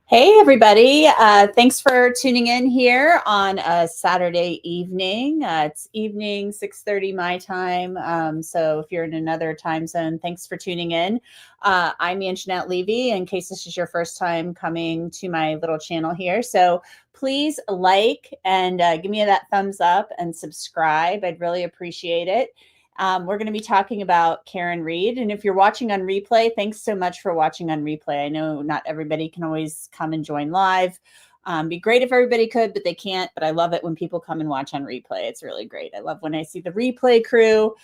Hey, everybody. Thanks for tuning in here on a Saturday evening. It's evening, 6:30 my time. So if you're in another time zone, thanks for tuning in. I'm Anjanette Levy, in case this is your first time coming to my little channel here. So please like and give me that thumbs up and subscribe. I'd really appreciate it. We're going to be talking about Karen Read. And if you're watching on replay, thanks so much for watching on replay. I know not everybody can always come and join live. Be great if everybody could, but they can't. But I love it when people come and watch on replay. It's really great. I love when I see the replay crew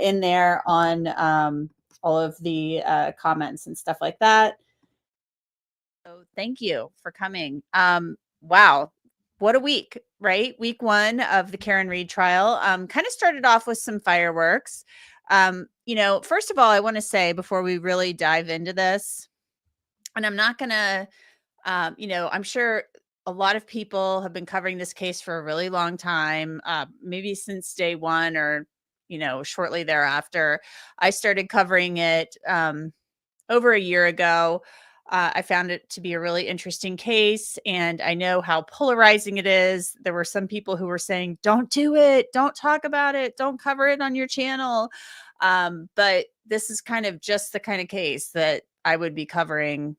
in there on all of the comments and stuff like that. So thank you for coming. Wow. What a week, right? Week one of the Karen Read trial kind of started off with some fireworks. First of all, I want to say before we really dive into this, and I'm not going to, I'm sure a lot of people have been covering this case for a really long time, maybe since day one or, shortly thereafter. I started covering it over a year ago. I found it to be a really interesting case, and I know how polarizing it is. There were some people who were saying, don't do it, don't talk about it, don't cover it on your channel. But this is kind of just the kind of case that I would be covering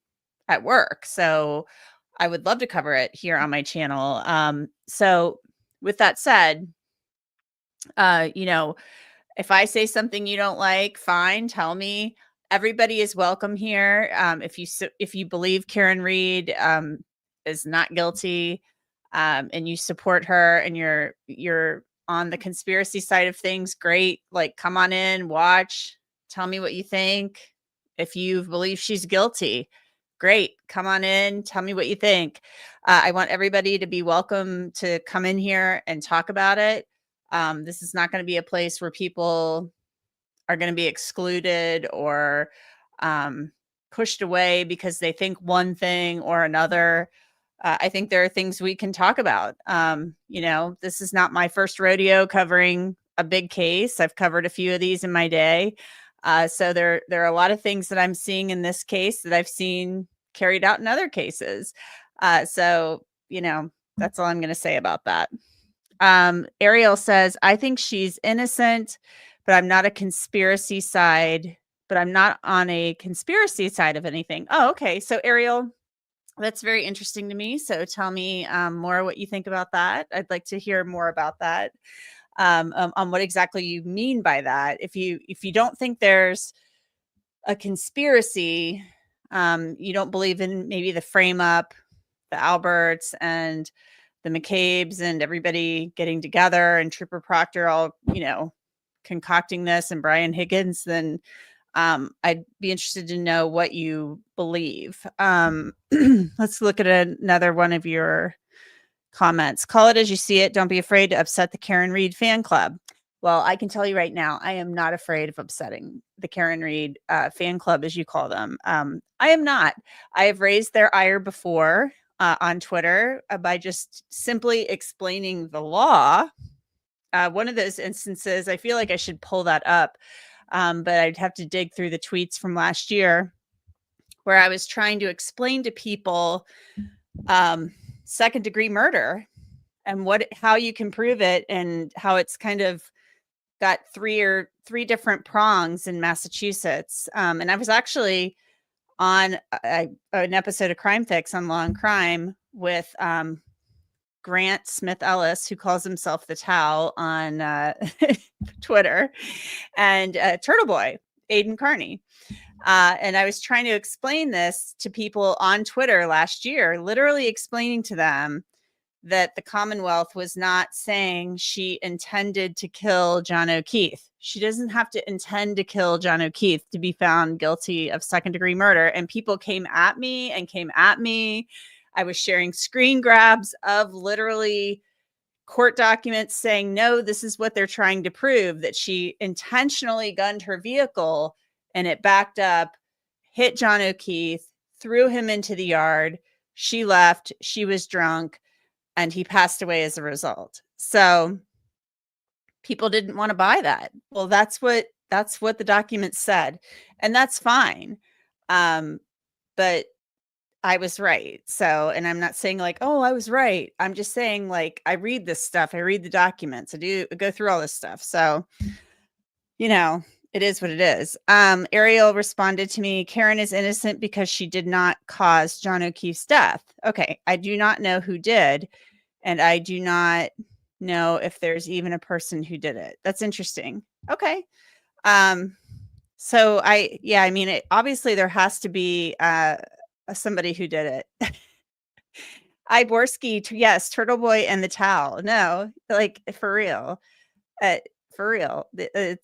at work. So I would love to cover it here on my channel. So with that said, if I say something you don't like, fine, tell me. Everybody is welcome here. If you believe Karen Read is not guilty, and you support her, and you're on the conspiracy side of things, great. Like, come on in, watch, tell me what you think. If you believe she's guilty, great. Come on in, tell me what you think. I want everybody to be welcome to come in here and talk about it. This is not going to be a place where people are going to be excluded or pushed away because they think one thing or another. I think there are things we can talk about. This is not my first rodeo covering a big case. I've covered a few of these in my day. So there are a lot of things that I'm seeing in this case that I've seen carried out in other cases. That's all I'm going to say about that. Ariel says, I think she's innocent, but I'm not on a conspiracy side of anything. Oh, okay. So Ariel, that's very interesting to me. So tell me more what you think about that. I'd like to hear more about that, on what exactly you mean by that. If you don't think there's a conspiracy, you don't believe in maybe the frame up, the Alberts and the McCabe's and everybody getting together and Trooper Proctor all, concocting this, and Brian Higgins, then I'd be interested to know what you believe. Let's look at another one of your comments. Call it as you see it. Don't be afraid to upset the Karen Read fan club. Well, I can tell you right now, I am not afraid of upsetting the Karen Read fan club, as you call them. I am not. I have raised their ire before on Twitter by just simply explaining the law. One of those instances, I feel like I should pull that up, but I'd have to dig through the tweets from last year where I was trying to explain to people second-degree murder and how you can prove it, and how it's kind of got three different prongs in Massachussetts. And I was actually on an episode of Crime Fix on Law and Crime with Grant Smith Ellis, who calls himself the Towel on Twitter, and Turtle Boy, Aiden Carney. And I was trying to explain this to people on Twitter last year, literally explaining to them that the Commonwealth was not saying she intended to kill John O'Keefe. She doesn't have to intend to kill John O'Keefe to be found guilty of second-degree murder. And people came at me. I was sharing screen grabs of literally court documents saying, no, this is what they're trying to prove, that she intentionally gunned her vehicle and it backed up, hit John O'Keefe, threw him into the yard. She left. She was drunk. And he passed away as a result. So people didn't want to buy that. Well, that's what the document said. And that's fine. But I was right. So, and I'm not saying like, oh, I was right. I'm just saying like, I read this stuff. I read the documents. I go through all this stuff. So, it is what it is. Ariel responded to me, Karen is innocent because she did not cause John O'Keefe's death. Okay. I do not know who did. And I do not know if there's even a person who did it. That's interesting. Okay. So obviously there has to be somebody who did it. Iborski, yes, Turtle Boy and the Towel. No, like for real. For real. Do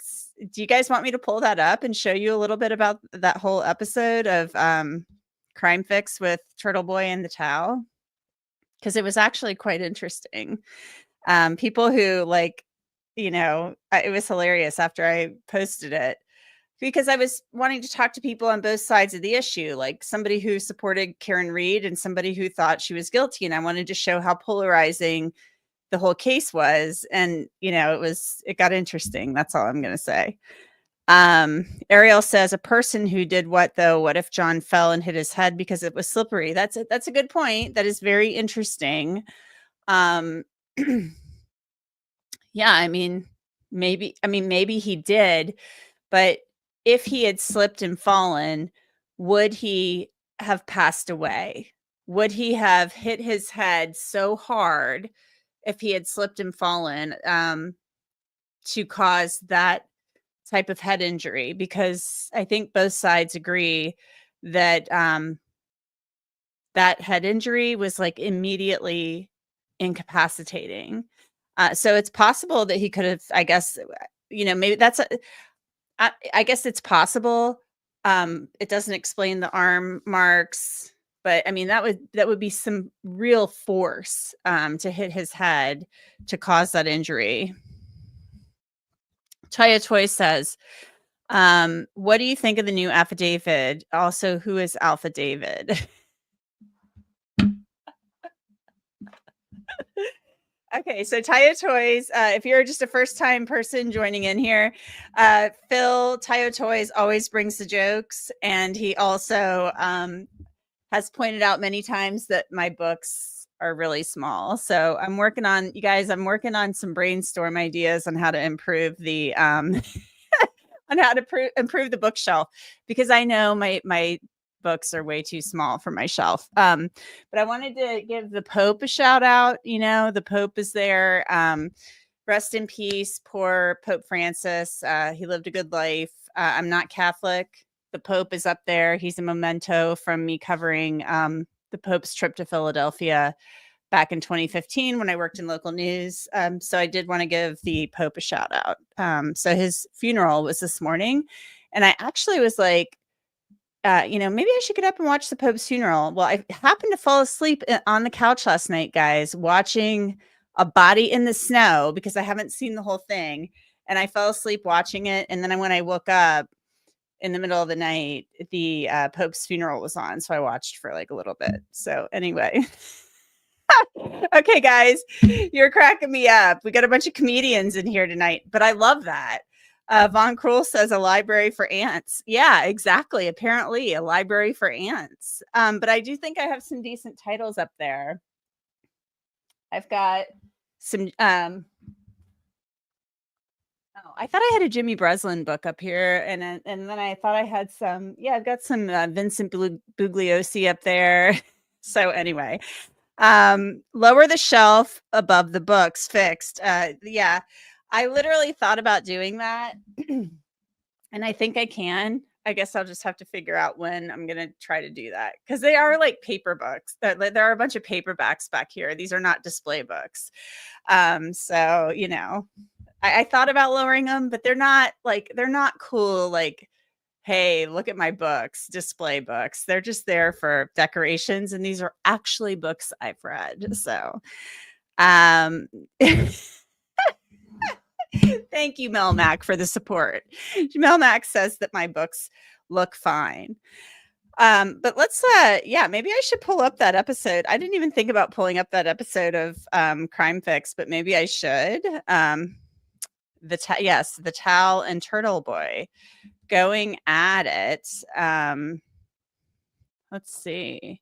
you guys want me to pull that up and show you a little bit about that whole episode of Crime Fix with Turtle Boy and the Towel? Because it was actually quite interesting. People who it was hilarious after I posted it, because I was wanting to talk to people on both sides of the issue, like somebody who supported Karen Reed and somebody who thought she was guilty. And I wanted to show how polarizing the whole case was. And, it got interesting. That's all I'm going to say. Ariel says, a person who did what though? What if John fell and hit his head because it was slippery? That's a good point. That is very interesting. Yeah, maybe he did, but if he had slipped and fallen, would he have passed away? Would he have hit his head so hard if he had slipped and fallen to cause that type of head injury? Because I think both sides agree that that head injury was like immediately incapacitating. So it's possible that he could have, I guess, maybe I guess it's possible. It doesn't explain the arm marks, but that would be some real force to hit his head to cause that injury. Taya Toy says, what do you think of the new affidavit? Also, who is Alpha David? Okay, so Tayo Toys, if you're just a first-time person joining in here, Phil, Tayo Toys always brings the jokes, and he also has pointed out many times that my books are really small. So I'm working on some brainstorm ideas on how to improve the improve the bookshelf, because I know my books are way too small for my shelf. But I wanted to give the Pope a shout out. The Pope is there. Rest in peace, poor Pope Francis. He lived a good life. I'm not Catholic. The Pope is up there. He's a memento from me covering the Pope's trip to Philadelphia back in 2015 when I worked in local news. So I did want to give the Pope a shout out. So his funeral was this morning, and I actually was like, maybe I should get up and watch the Pope's funeral. Well, I happened to fall asleep on the couch last night, guys, watching A Body in the Snow, because I haven't seen the whole thing. And I fell asleep watching it. And then when I woke up in the middle of the night, the Pope's funeral was on. So I watched for like a little bit. So anyway. Okay, guys, you're cracking me up. We got a bunch of comedians in here tonight, but I love that. Von Krull says a library for ants. Yeah, exactly. Apparently a library for ants. But I do think I have some decent titles up there. I've got some, I thought I had a Jimmy Breslin book up here. And then I thought I had some, I've got some Vincent Bugliosi up there. So anyway, lower the shelf above the books, fixed. I literally thought about doing that. And I think I can. I guess I'll just have to figure out when I'm going to try to do that, because they are like paper books. There are a bunch of paperbacks back here. These are not display books. So, you know, I thought about lowering them, but they're not cool. Like, hey, look at my books, display books. They're just there for decorations. And these are actually books I've read. So, thank you, Melmac, for the support. Melmac says that my books look fine. But let's, maybe I should pull up that episode. I didn't even think about pulling up that episode of Crime Fix, but maybe I should. The Towel and Turtle Boy going at it. Let's see.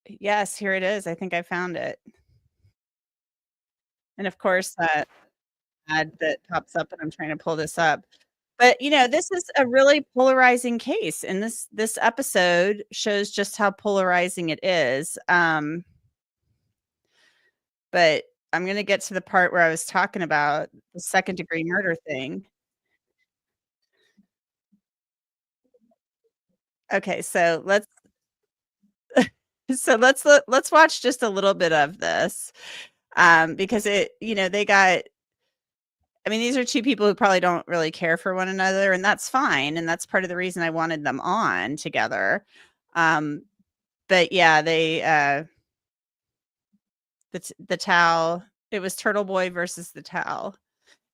Yes, here it is. I think I found it. And of course, ad that pops up, and I'm trying to pull this up. But, you know, this is a really polarizing case, and this episode shows just how polarizing it is. But I'm going to get to the part where I was talking about the second-degree murder thing. Okay, so let's watch just a little bit of this, because these are two people who probably don't really care for one another, and that's fine, and that's part of the reason I wanted them on together. But yeah, the Towel. It was Turtle Boy versus the Towel.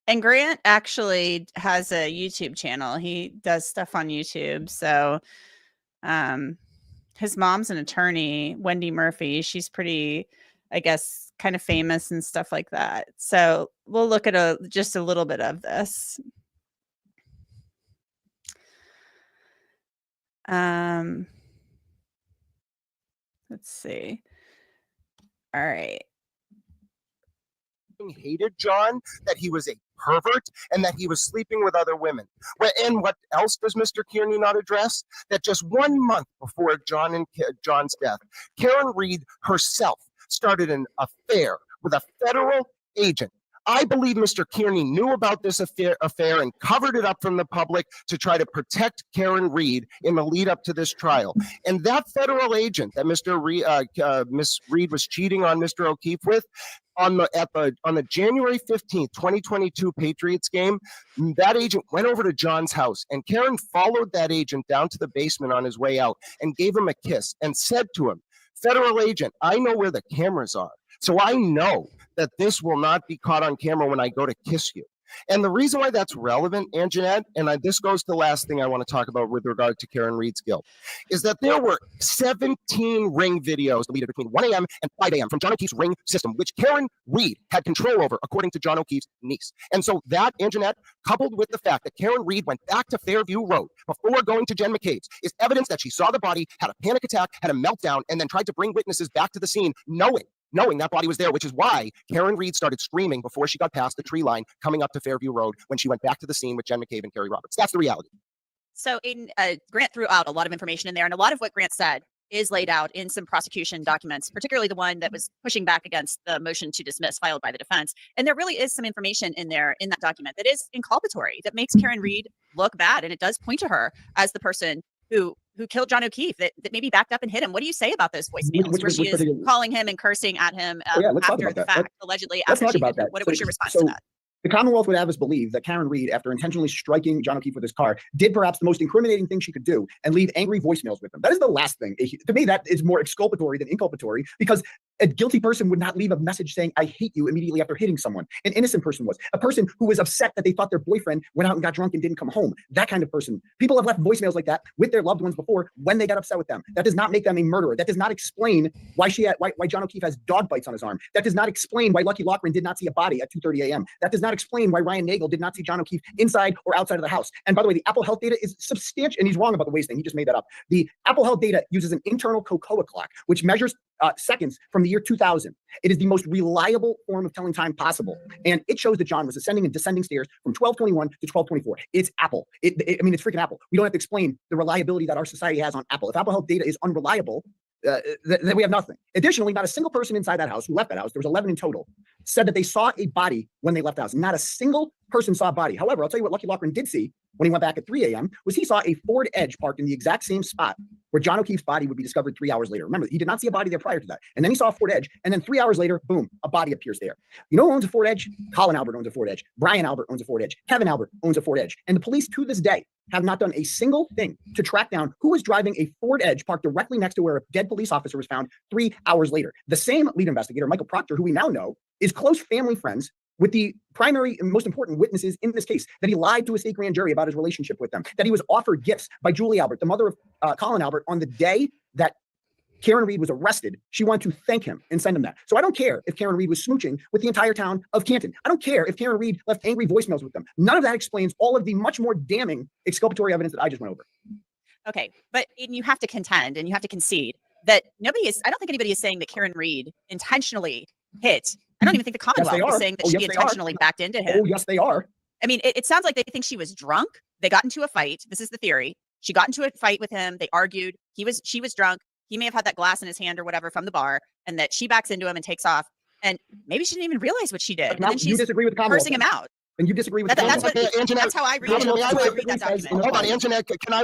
And Grant actually has a YouTube channel. He does stuff on YouTube. So his mom's an attorney, Wendy Murphy. She's pretty, I guess, kind of famous and stuff like that. So we'll look at just a little bit of this. Let's see. All right. Hated John, that he was a pervert, and that he was sleeping with other women. And what else does Mr. Kearney not address? That just 1 month before John's death, Karen Reed herself started an affair with a federal agent. I believe Mr. Kearney knew about this affair and covered it up from the public to try to protect Karen Reed in the lead up to this trial. And that federal agent that Miss Reed was cheating on Mr. O'Keefe with, on the January 15th, 2022 Patriots game, that agent went over to John's house, and Karen followed that agent down to the basement on his way out and gave him a kiss and said to him, "Federal agent, I know where the cameras are, so I know that this will not be caught on camera when I go to kiss you." And the reason why that's relevant, Anjanette, and this goes to the last thing I want to talk about with regard to Karen Reed's guilt, is that there were 17 ring videos deleted between 1 a.m. and 5 a.m. from John O'Keefe's ring system, which Karen Reed had control over, according to John O'Keefe's niece. And so that, Anjanette, coupled with the fact that Karen Reed went back to Fairview Road before going to Jen McCabe's, is evidence that she saw the body, had a panic attack, had a meltdown, and then tried to bring witnesses back to the scene, knowing that body was there, which is why Karen Reed started screaming before she got past the tree line coming up to Fairview Road when she went back to the scene with Jen McCabe and Kerry Roberts. That's the reality. So Grant threw out a lot of information in there, and a lot of what Grant said is laid out in some prosecution documents, particularly the one that was pushing back against the motion to dismiss filed by the defense. And there really is some information in there in that document that is inculpatory, that makes Karen Reed look bad, and it does point to her as the person who killed John O'Keefe, that maybe backed up and hit him. What do you say about those voicemails where she is calling him and cursing at him after the fact, allegedly? Let's talk about that. What is your response to that? The Commonwealth would have us believe that Karen Reed, after intentionally striking John O'Keefe with his car, did perhaps the most incriminating thing she could do and leave angry voicemails with him. That is the last thing. To me, that is more exculpatory than inculpatory, because a guilty person would not leave a message saying, "I hate you," immediately after hitting someone. An innocent person was. A person who was upset that they thought their boyfriend went out and got drunk and didn't come home. That kind of person. People have left voicemails like that with their loved ones before when they got upset with them. That does not make them a murderer. That does not explain why John O'Keefe has dog bites on his arm. That does not explain why Lucky Lochran did not see a body at 2:30 a.m. That does not explain why Ryan Nagel did not see John O'Keefe inside or outside of the house. And by the way, the Apple Health data is substantial, and he's wrong about the waste thing. He just made that up. The Apple Health data uses an internal cocoa clock, which measures seconds from the year 2000. It is the most reliable form of telling time possible. And it shows that John was ascending and descending stairs from 12:21 to 12:24. It's Apple. It's freaking Apple. We don't have to explain the reliability that our society has on Apple. If Apple Health data is unreliable, then we have nothing. Additionally, not a single person inside that house who left that house, there was 11 in total, said that they saw a body when they left the house. Not a single person saw a body. However, I'll tell you what Lucky Loughran did see when he went back at 3 a.m. was he saw a Ford Edge parked in the exact same spot where John O'Keefe's body would be discovered 3 hours later. Remember, he did not see a body there prior to that. And then he saw a Ford Edge, and then 3 hours later, boom, a body appears there. You know who owns a Ford Edge? Colin Albert owns a Ford Edge. Brian Albert owns a Ford Edge. Kevin Albert owns a Ford Edge. And the police to this day have not done a single thing to track down who was driving a Ford Edge parked directly next to where a dead police officer was found 3 hours later. The same lead investigator, Michael Proctor, who we now know is close family friends with the primary and most important witnesses in this case, that he lied to a state grand jury about his relationship with them, that he was offered gifts by Julie Albert, the mother of Colin Albert, on the day that Karen Read was arrested. She wanted to thank him and send him that. So I don't care if Karen Read was smooching with the entire town of Canton. I don't care if Karen Read left angry voicemails with them. None of that explains all of the much more damning exculpatory evidence that I just went over. Okay, but you have to contend and you have to concede that I don't think anybody is saying that Karen Read intentionally hit. I don't even think the Commonwealth is saying that she intentionally backed into him. Oh, yes, they are. I mean, it sounds like they think she was drunk. They got into a fight. This is the theory. She got into a fight with him. They argued. She was drunk. He may have had that glass in his hand or whatever from the bar, and that she backs into him and takes off. And maybe she didn't even realize what she did. And then she's disagree with the Commonwealth, cursing him out. And you disagree with that's how I read it. That document. Hold on, Anjanette, can I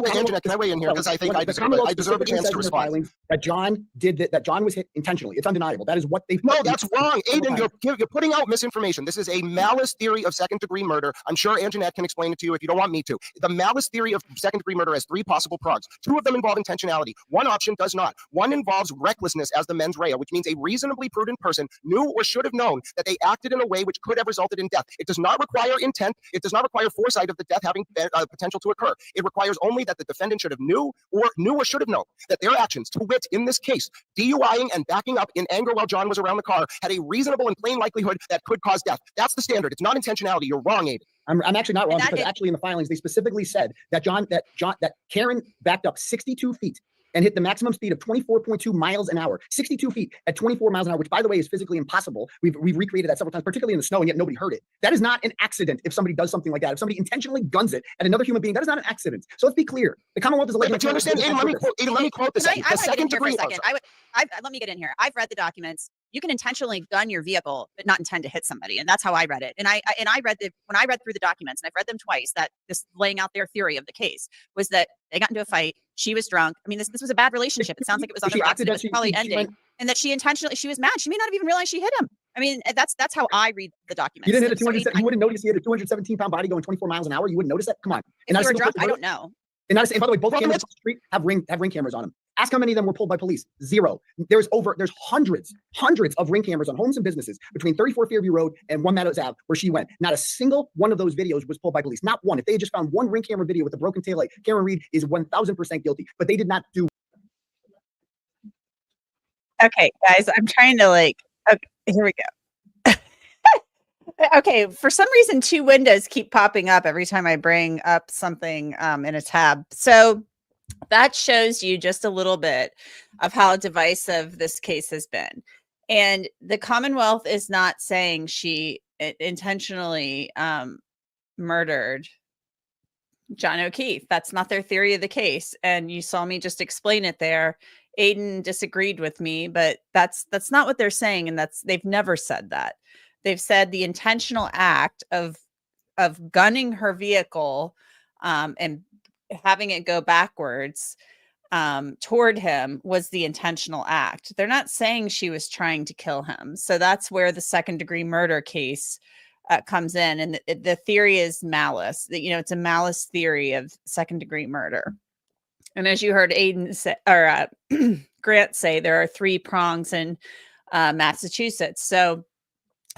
weigh in here? Because I think I deserve a chance to respond. That John did that John was hit intentionally. It's undeniable. That is what they. No, that's wrong. Aiden, you're putting out misinformation. This is a malice theory of second-degree murder. I'm sure Anjanette can explain it to you if you don't want me to. The malice theory of second-degree murder has 3 possible prongs. 2 of them involve intentionality. One option does not. One involves recklessness as the mens rea, which means a reasonably prudent person knew or should have known that they acted in a way which could have resulted in death. It does not require intent. It does not require foresight of the death having potential to occur. It requires only that the defendant should have knew or should have known that their actions, to wit, in this case, DUIing and backing up in anger while John was around the car, had a reasonable and plain likelihood that could cause death. That's the standard. It's not intentionality. You're wrong, Aiden. I'm actually not wrong, because actually in the filings they specifically said that Karen backed up 62 feet and hit the maximum speed of 24.2 miles an hour, 62 feet at 24 miles an hour, which, by the way, is physically impossible. We've recreated that several times, particularly in the snow, and yet nobody heard it. That is not an accident if somebody does something like that. If somebody intentionally guns it at another human being, that is not an accident. So let's be clear. The Commonwealth is alleged. But you understand, Aiden, let me quote this. Let me get in here. I've read the documents. You can intentionally gun your vehicle, but not intend to hit somebody. And that's how I read it. And when I read through the documents, and I've read them twice, that this laying out their theory of the case was that they got into a fight. She was drunk. I mean, this was a bad relationship. It sounds like it was on the rocks. It was probably ending. And that she was mad. She may not have even realized she hit him. I mean, that's how I read the documents. You didn't hit you wouldn't notice he had a 217-pound body going 24 miles an hour. You wouldn't notice that? Come on. If you were drunk, I don't know. And by the way, both cameras on the street have ring cameras on them. Ask how many of them were pulled by police. 0. There's hundreds of ring cameras on homes and businesses between 34 Fairview Road and 1 Meadows Ave where she went. Not a single one of those videos was pulled by police. Not one. If they had just found one ring camera video with a broken taillight, Karen Read is 1,000% guilty. But they did not do. Okay, guys, I'm trying to okay, here we go. Okay, for some reason, 2 windows keep popping up every time I bring up something in a tab. So that shows you just a little bit of how divisive this case has been. And the Commonwealth is not saying she intentionally murdered John O'Keefe. That's not their theory of the case. And you saw me just explain it there. Aiden disagreed with me, but that's not what they're saying. And they've never said that. They've said the intentional act of gunning her vehicle and having it go backwards toward him was the intentional act. They're not saying she was trying to kill him. So that's where the second-degree murder case comes in. And the theory is malice. It's a malice theory of second-degree murder. And as you heard Aiden say, or Grant say, there are 3 prongs in Massachusetts. So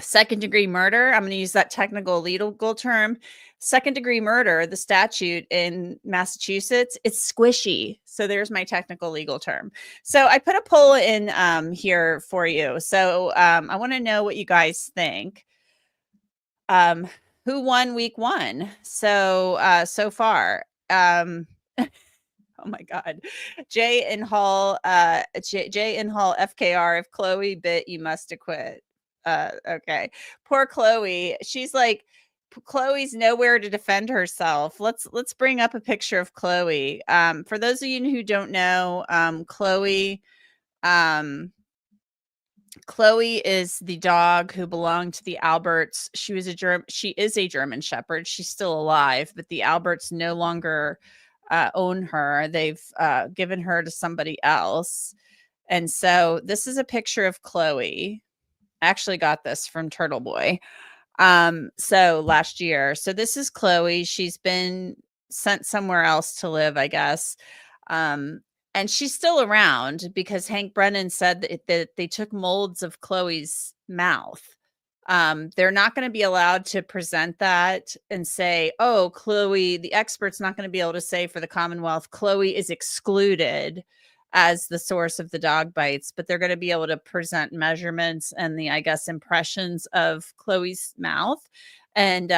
second-degree murder, I'm going to use that technical legal term. Second-degree murder, the statute in Massachusetts, it's squishy. So there's my technical legal term. So I put a poll in here for you. So I want to know what you guys think. Who won week 1? So far. Oh my God. Jay in Hall, FKR, if Chloe bit, you must acquit. Okay. Poor Chloe. She's like, Chloe's nowhere to defend herself. Let's bring up a picture of Chloe. For those of you who don't know, Chloe Chloe is the dog who belonged to the Alberts. She is a German Shepherd. She's still alive, but the Alberts no longer own her. They've given her to somebody else. And so this is a picture of Chloe. I actually got this from Turtle Boy. So last year. So this is Chloe. She's been sent somewhere else to live, I guess. And she's still around because Hank Brennan said that they took molds of Chloe's mouth. They're not going to be allowed to present that and say, oh, Chloe, the expert's not going to be able to say for the Commonwealth, Chloe is excluded as the source of the dog bites, but they're going to be able to present measurements and the, I guess, impressions of Chloe's mouth and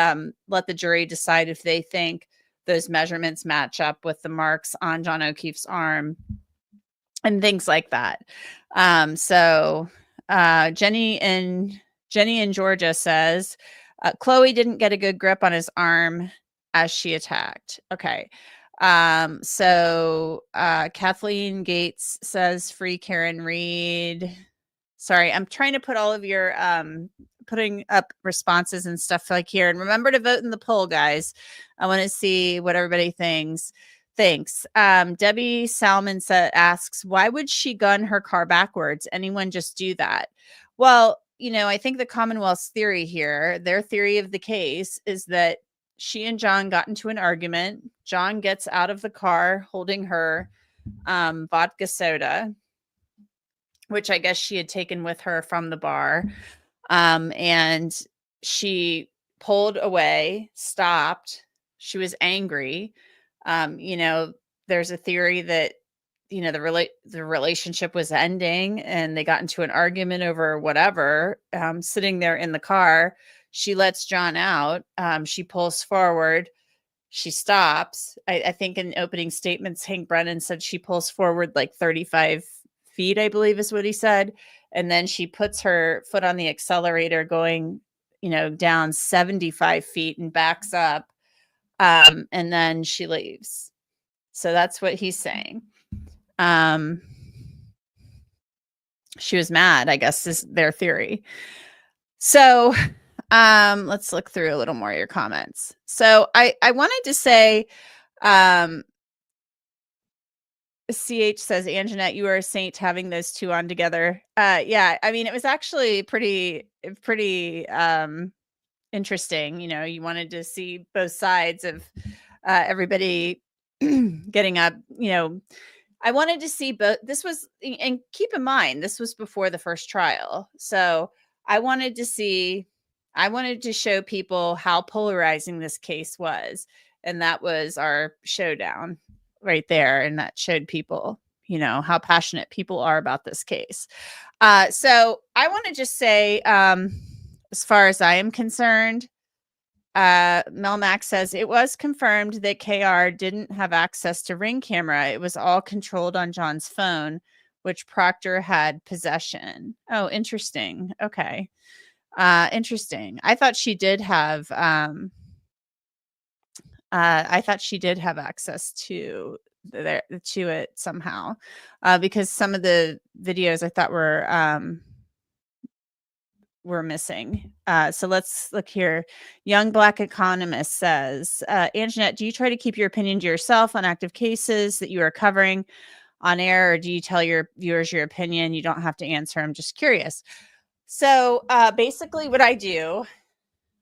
let the jury decide if they think those measurements match up with the marks on John O'Keefe's arm and things like that. So Jenny in Georgia says, Chloe didn't get a good grip on his arm as she attacked. Okay. So Kathleen Gates says, free Karen Reed. Sorry, I'm trying to put all of your putting up responses and stuff like here. And remember to vote in the poll, guys. I want to see what everybody thinks. Thanks. Debbie Salmon asks, why would she gun her car backwards? Anyone just do that? Well, you know, I think the Commonwealth's theory here, their theory of the case is that she and John got into an argument. John gets out of the car holding her vodka soda, which I guess she had taken with her from the bar. And she pulled away, stopped. She was angry. You know, there's a theory that, you know, the relationship was ending and they got into an argument over whatever, sitting there in the car. She lets John out. She pulls forward. She stops. I think in opening statements, Hank Brennan said she pulls forward like 35 feet, I believe is what he said. And then she puts her foot on the accelerator going, you know, down 75 feet and backs up. And then she leaves. So that's what he's saying. She was mad, I guess is their theory. So let's look through a little more of your comments. So I wanted to say, CH says, Anjanette, you are a saint having those two on together. Yeah, I mean, it was actually pretty interesting. You know, you wanted to see both sides of everybody getting up, you know. I wanted to see both. This was, and keep in mind, this was before the first trial. So I wanted to show people how polarizing this case was. And that was our showdown right there. And that showed people, you know, how passionate people are about this case. So I want to just say, as far as I am concerned, Mel Max says it was confirmed that KR didn't have access to Ring camera. It was all controlled on John's phone, which Proctor had possession. Oh, interesting. Okay. Interesting. I thought she did have access to it somehow, because some of the videos I thought were missing. So let's look here. Young Black Economist says, Anjanette, do you try to keep your opinion to yourself on active cases that you are covering on air, or do you tell your viewers your opinion? You don't have to answer. I'm just curious. So basically what I do,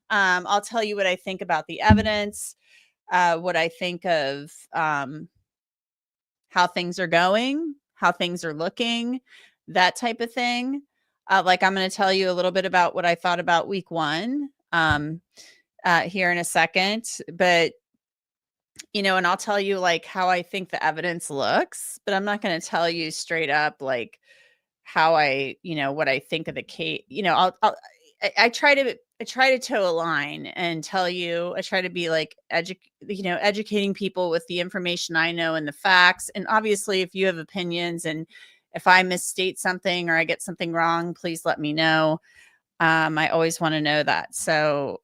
I'll tell you what I think about the evidence, what I think of how things are going, how things are looking, that type of thing. Like I'm going to tell you a little bit about what I thought about week one here in a second. But, you know, and I'll tell you like how I think the evidence looks, but I'm not going to tell you straight up like how I, you know, what I think of the case. You know, I try to toe a line and tell you, I try to be like, educating people with the information I know and the facts. And obviously if you have opinions and if I misstate something or I get something wrong, please let me know. I always want to know that. So,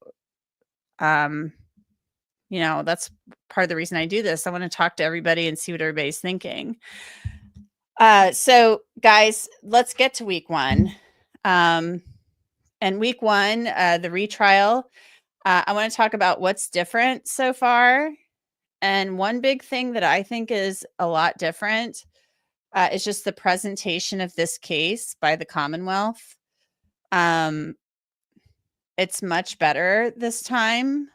you know, that's part of the reason I do this. I want to talk to everybody and see what everybody's thinking. So guys, let's get to week one. And week one, the retrial, I want to talk about what's different so far. And one big thing that I think is a lot different is just the presentation of this case by the Commonwealth. It's much better this time.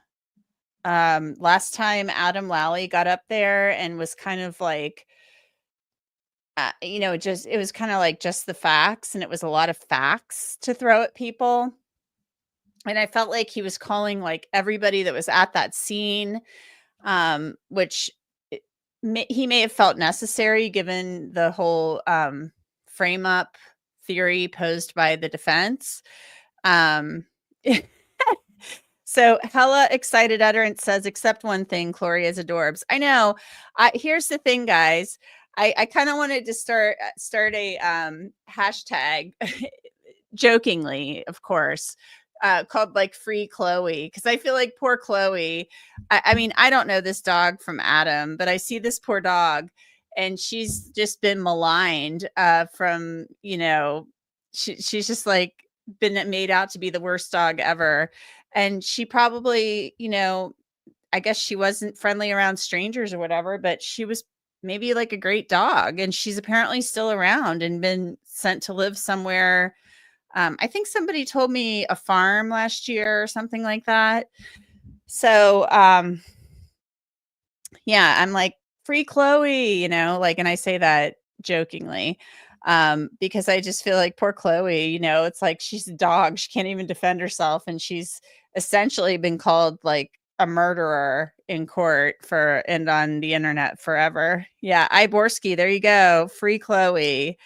Last time Adam Lally got up there and was kind of like, it was kind of like just the facts, and it was a lot of facts to throw at people. And I felt like he was calling like everybody that was at that scene, which he may have felt necessary given the whole frame up theory posed by the defense. So hella excited utterance says, except one thing, Gloria's adorbs. I know. Here's the thing, guys. I kind of wanted to start a hashtag, jokingly, of course, called like Free Chloe, because I feel like poor Chloe. I mean, I don't know this dog from Adam, but I see this poor dog, and she's just been maligned from, she's just like been made out to be the worst dog ever. And she probably, I guess she wasn't friendly around strangers or whatever, but she was maybe like a great dog. And she's apparently still around and been sent to live somewhere. I think somebody told me a farm last year or something like that. So, yeah, I'm like, free Chloe, and I say that jokingly, because I just feel like poor Chloe, it's like she's a dog. She can't even defend herself. And she's essentially been called like a murderer in court and on the internet forever. Yeah. Iborski, there you go. Free Chloe.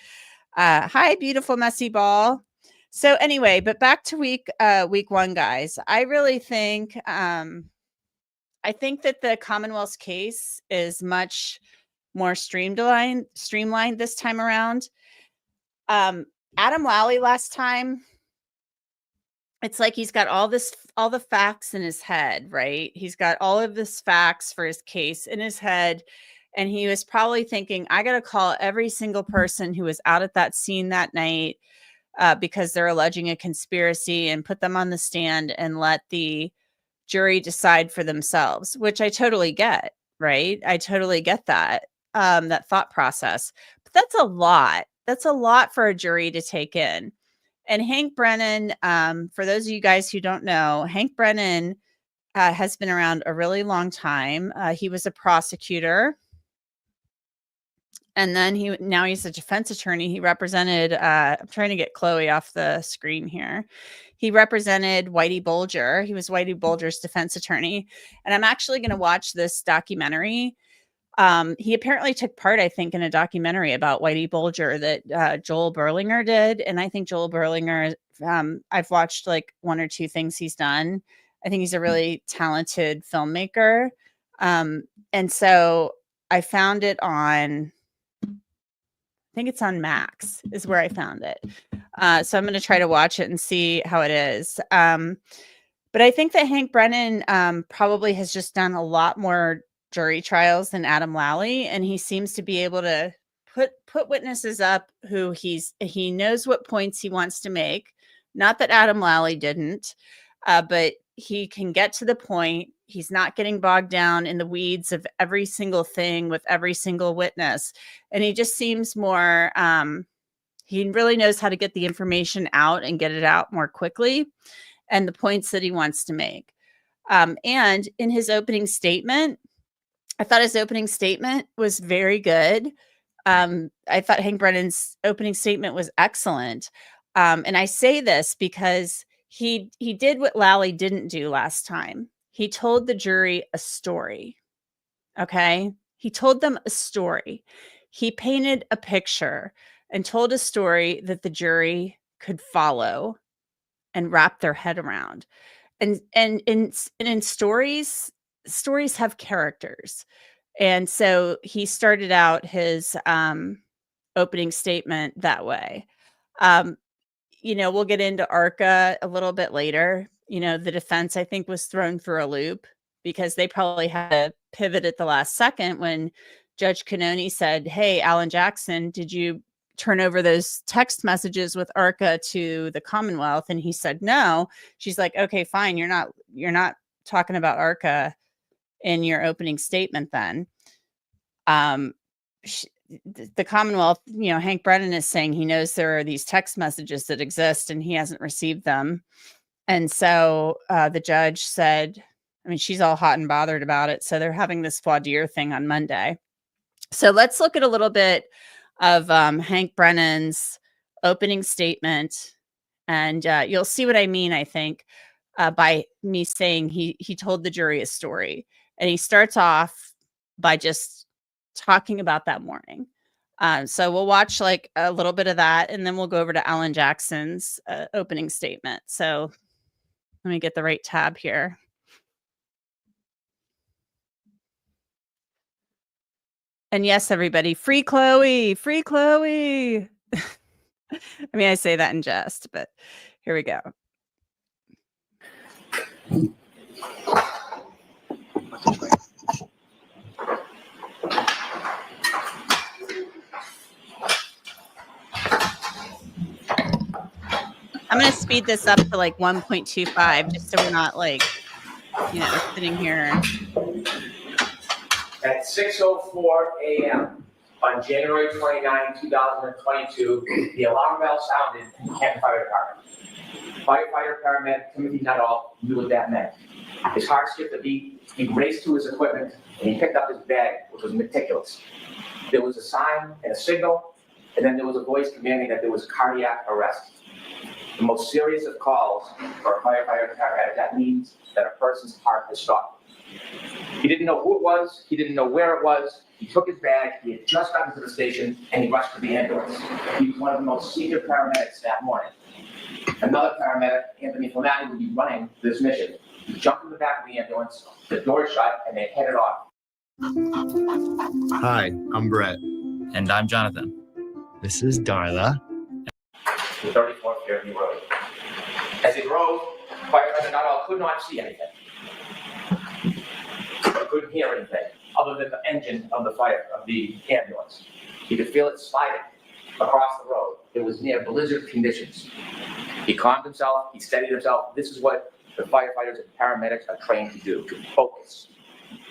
Hi, beautiful messy ball. So anyway, but back to week one, guys. I really think, I think that the Commonwealth's case is much more streamlined this time around. Adam Lally last time, it's like he's got all the facts in his head, right? He's got all of this facts for his case in his head. And he was probably thinking, I got to call every single person who was out at that scene that night because they're alleging a conspiracy, and put them on the stand and let the jury decide for themselves, which I totally get, right? I totally get that, that thought process. But that's a lot. That's a lot for a jury to take in. And Hank Brennan, for those of you guys who don't know, Hank Brennan has been around a really long time. He was a prosecutor. And then he's a defense attorney. He represented, I'm trying to get Chloe off the screen here. He represented Whitey Bulger. He was Whitey Bulger's defense attorney. And I'm actually going to watch this documentary. He apparently took part, I think, in a documentary about Whitey Bulger that Joel Berlinger did. And I think Joel Berlinger, I've watched like one or two things he's done. I think he's a really talented filmmaker. And so I found it on, I think it's on Max is where I found it. So I'm going to try to watch it and see how it is. But I think that Hank Brennan probably has just done a lot more jury trials than Adam Lally, and he seems to be able to put witnesses up who he knows what points he wants to make. Not that Adam Lally didn't, but he can get to the point. He's not getting bogged down in the weeds of every single thing with every single witness. And he just seems more, he really knows how to get the information out and get it out more quickly, and the points that he wants to make. And in his opening statement, I thought his opening statement was very good. I thought Hank Brennan's opening statement was excellent. And I say this because he did what Lally didn't do last time. He told the jury a story. Okay. He told them a story. He painted a picture and told a story that the jury could follow and wrap their head around. And in stories have characters. And so he started out his opening statement that way. We'll get into ARCA a little bit later. The defense, I think, was thrown for a loop because they probably had to pivot at the last second when Judge Cannoni said, hey, Alan Jackson, did you turn over those text messages with ARCA to the Commonwealth? And he said no. She's like, okay, fine. You're not talking about ARCA in your opening statement then. The Commonwealth, Hank Brennan is saying he knows there are these text messages that exist and he hasn't received them. And so the judge said, I mean, she's all hot and bothered about it. So they're having this voir dire thing on Monday. So let's look at a little bit of Hank Brennan's opening statement. And you'll see what I mean, I think, by me saying he told the jury a story. And he starts off by just talking about that morning. So we'll watch like a little bit of that, and then we'll go over to Alan Jackson's opening statement. So let me get the right tab here. And yes, everybody, free Chloe, free Chloe. I mean, I say that in jest, but here we go. I'm going to speed this up to like 1.25 just so we're not like, sitting here. At 6:04 a.m. on January 29, 2022, the alarm bell sounded in the Canton Fire Department. Firefighter paramedic Timothy Nuttall knew what that meant. His heart skipped a beat, he raced to his equipment, and he picked up his bag, which was meticulous. There was a sign and a signal, and then there was a voice commanding that there was cardiac arrest. The most serious of calls for a firefighter paramedic, that means that a person's heart has stopped. He didn't know who it was, he didn't know where it was, he took his bag, he had just gotten to the station, and he rushed to the ambulance. He was one of the most senior paramedics that morning. Another paramedic, Anthony Flamati, would be running this mission. He jumped in the back of the ambulance, the door shut, and they headed off. Hi, I'm Brett. And I'm Jonathan. This is Darla. The 34th Fairview Road. As he drove, firefighter Nuttall could not see anything. He couldn't hear anything other than the engine of the ambulance. He could feel it sliding across the road. It was near blizzard conditions. He calmed himself, he steadied himself. This is what the firefighters and paramedics are trained to do, to focus.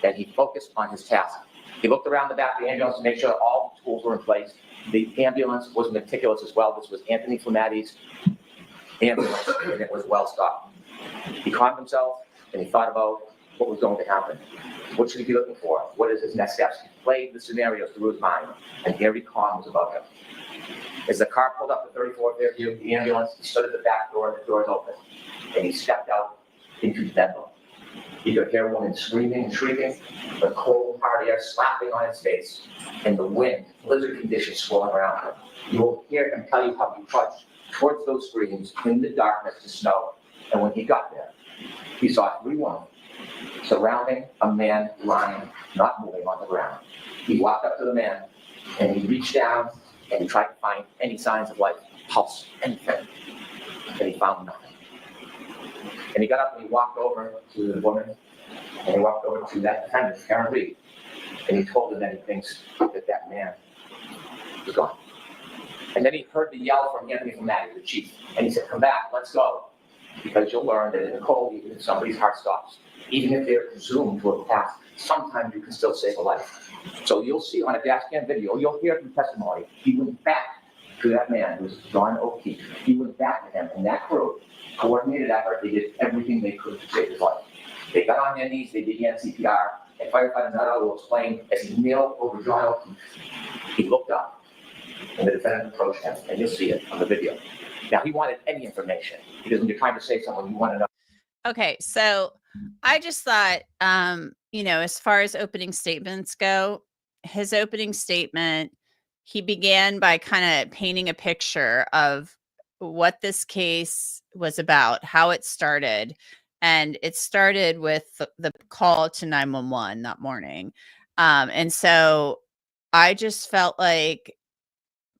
And he focused on his task. He looked around the back of the ambulance to make sure all the tools were in place. The ambulance was meticulous as well. This was Anthony Flamati's ambulance, and it was well stocked. He calmed himself, and he thought about what was going to happen. What should he be looking for? What is his next steps? He played the scenarios through his mind, and every calm was about him. As the car pulled up to 34th Fairview, the ambulance, he stood at the back door, the doors open, and he stepped out into Dedham. He could hear a woman screaming and shrieking, the cold, hard air slapping on his face, and the wind, blizzard conditions swirling around him. You will hear him tell you how he trudged towards those screams in the darkness to snow. And when he got there, he saw 3 women surrounding a man lying, not moving on the ground. He walked up to the man, and he reached down, and he tried to find any signs of life, pulse, anything. And he found nothing. And he got up and he walked over to the woman, and he walked over to that defendant, Karen Reed, and he told her that he thinks that that man was gone. And then he heard the yell from Anthony Flamati, the chief, and he said, "Come back, let's go." Because you'll learn that in the cold, even if somebody's heart stops, even if they're presumed to have passed, sometimes you can still save a life. So you'll see on a dash cam video, you'll hear from testimony, he went back to that man, who was John O'Keefe. He went back to him, and that crew, coordinated effort, they did everything they could to save his life. They got on their knees, they began CPR, and firefighter Nuttall will explain, as he knelt over John O'Keefe, he looked up, and the defendant approached him, and you'll see it on the video. Now, he wanted any information, because when you're trying to save someone, you want to know. Okay, so I just thought, as far as opening statements go, his opening statement, he began by kind of painting a picture of what this case was about, how it started. And it started with the call to 911 that morning. And so I just felt like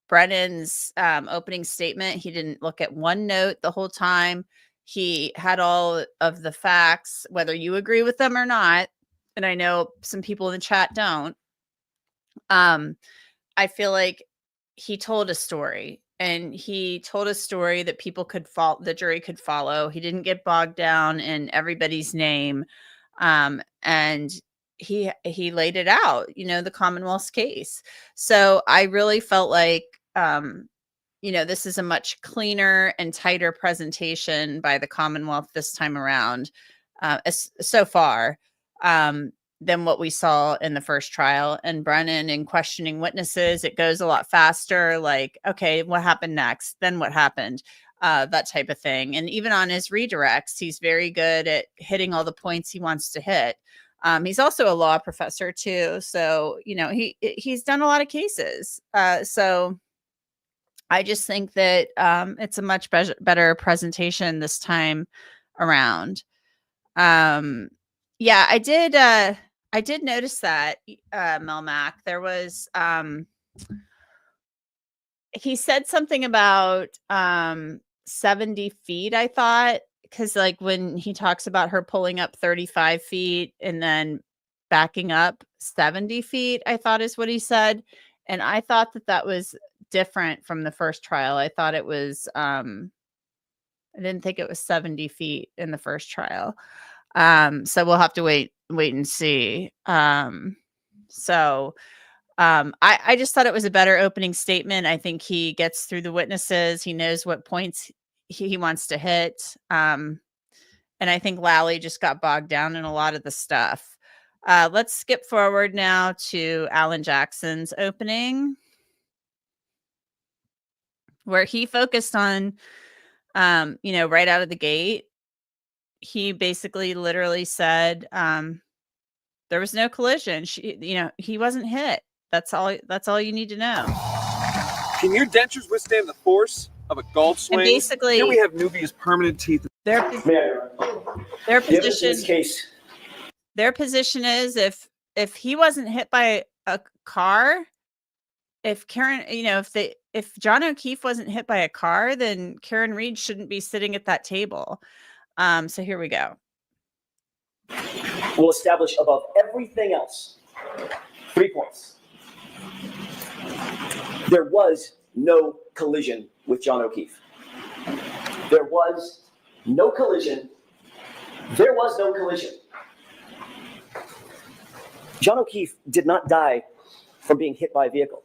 Brennan's opening statement, he didn't look at one note the whole time. He had all of the facts, whether you agree with them or not. And I know some people in the chat don't. I feel like he told a story, and he told a story that people could follow, the jury could follow. He didn't get bogged down in everybody's name. And he laid it out, the Commonwealth's case. So I really felt like, this is a much cleaner and tighter presentation by the Commonwealth this time around, so far, than what we saw in the first trial. And Brennan, in questioning witnesses, it goes a lot faster. Like, okay, what happened next? Then what happened? That type of thing. And even on his redirects, he's very good at hitting all the points he wants to hit. He's also a law professor too. So, he's done a lot of cases. So I just think that it's a much better presentation this time around. Yeah, I did notice that, Melmac. There was he said something about 70 feet, I thought, because like when he talks about her pulling up 35 feet and then backing up 70 feet, I thought is what he said. And I thought that was different from the first trial. I thought it was, I didn't think it was 70 feet in the first trial. So we'll have to wait and see. I just thought it was a better opening statement. I think he gets through the witnesses. He knows what points he wants to hit. And I think Lally just got bogged down in a lot of the stuff. Let's skip forward now to Alan Jackson's opening, where he focused on, right out of the gate. He basically literally said there was no collision. He wasn't hit. That's all you need to know. Can your dentures withstand the force of a golf swing? And basically, here we have Nubia's permanent teeth. Their position, case. Their position is if he wasn't hit by a car, if Karen, if John O'Keefe wasn't hit by a car, then Karen Reed shouldn't be sitting at that table. So here we go. We'll establish above everything else 3 points. There was no collision with John O'Keefe. There was no collision. There was no collision. John O'Keefe did not die from being hit by a vehicle.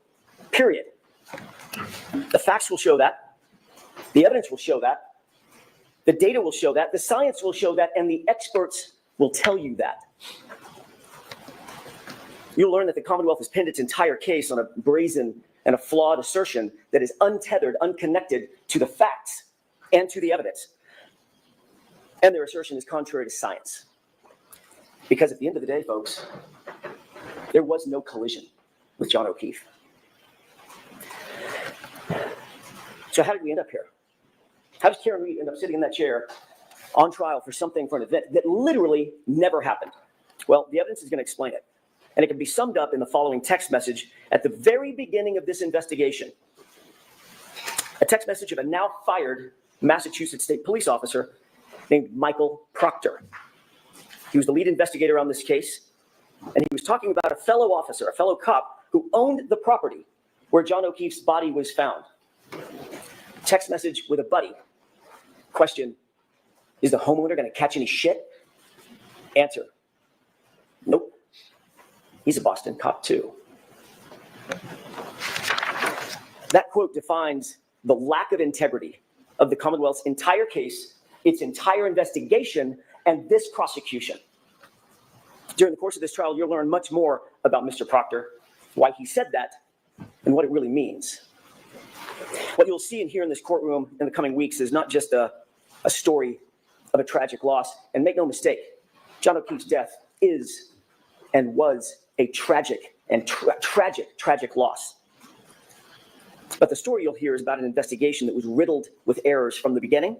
Period. The facts will show that. The evidence will show that. The data will show that. The science will show that. And the experts will tell you that. You'll learn that the Commonwealth has pinned its entire case on a brazen and a flawed assertion that is untethered, unconnected to the facts and to the evidence. And their assertion is contrary to science. Because at the end of the day, folks, there was no collision with John O'Keefe. So how did we end up here? How does Karen Reed end up sitting in that chair on trial for something, for an event that literally never happened? Well, the evidence is going to explain it. And it can be summed up in the following text message at the very beginning of this investigation. A text message of a now fired Massachusetts state police officer named Michael Proctor. He was the lead investigator on this case, and he was talking about a fellow officer, a fellow cop, who owned the property where John O'Keefe's body was found. Text message with a buddy. Question, is the homeowner going to catch any shit? Answer, nope. He's a Boston cop too. That quote defines the lack of integrity of the Commonwealth's entire case, its entire investigation, and this prosecution. During the course of this trial, you'll learn much more about Mr. Proctor, why he said that, and what it really means. What you'll see and hear in this courtroom in the coming weeks is not just a story of a tragic loss. And make no mistake, John O'Keefe's death is and was a tragic and tragic loss. But the story you'll hear is about an investigation that was riddled with errors from the beginning,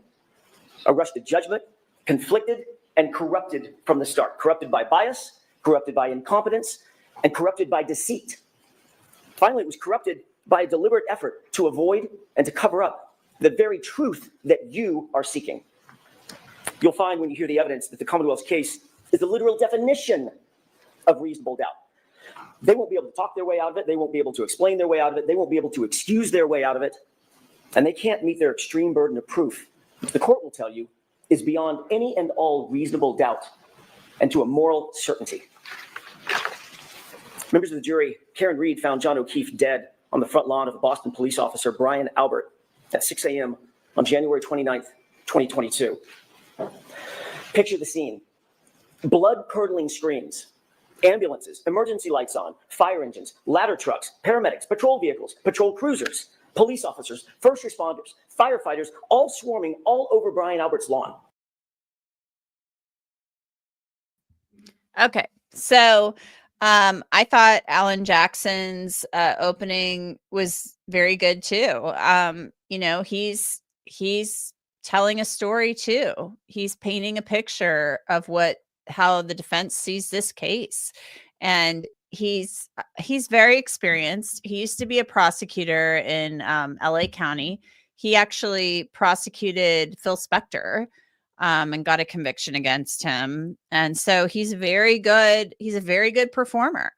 a rush to judgment, conflicted and corrupted from the start, corrupted by bias, corrupted by incompetence, and corrupted by deceit. Finally, it was corrupted by a deliberate effort to avoid and to cover up the very truth that you are seeking. You'll find when you hear the evidence that the Commonwealth's case is the literal definition of reasonable doubt. They won't be able to talk their way out of it. They won't be able to explain their way out of it. They won't be able to excuse their way out of it. And they can't meet their extreme burden of proof, which the court will tell you is beyond any and all reasonable doubt and to a moral certainty. Members of the jury, Karen Reed found John O'Keefe dead on the front lawn of Boston police officer Brian Albert at 6 a.m. on January 29th, 2022. Picture the scene. Blood-curdling screams, ambulances, emergency lights on, fire engines, ladder trucks, paramedics, patrol vehicles, patrol cruisers, police officers, first responders, firefighters, all swarming all over Brian Albert's lawn. Okay. So I thought Alan Jackson's opening was very good too. He's telling a story too. He's painting a picture of how the defense sees this case. And he's very experienced. He used to be a prosecutor in LA County. He actually prosecuted Phil Spector and got a conviction against him. And so he's very good. He's a very good performer.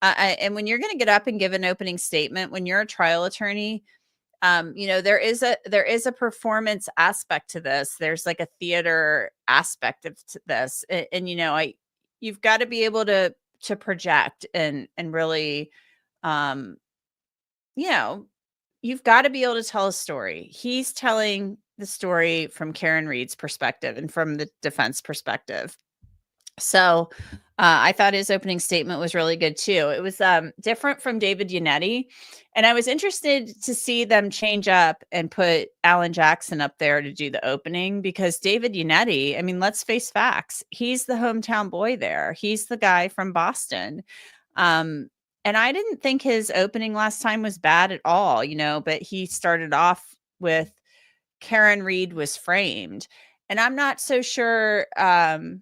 And when you're going to get up and give an opening statement, when you're a trial attorney, there is a performance aspect to this. There's like a theater aspect of this. And you've got to be able to project and really, you've got to be able to tell a story. He's telling the story from Karen Reed's perspective and from the defense perspective. So I thought his opening statement was really good too. It was different from David Yannetti. And I was interested to see them change up and put Alan Jackson up there to do the opening, because David Yannetti, I mean, let's face facts. He's the hometown boy there. He's the guy from Boston. And I didn't think his opening last time was bad at all, but he started off with Karen Reed was framed. And I'm not so sure, they're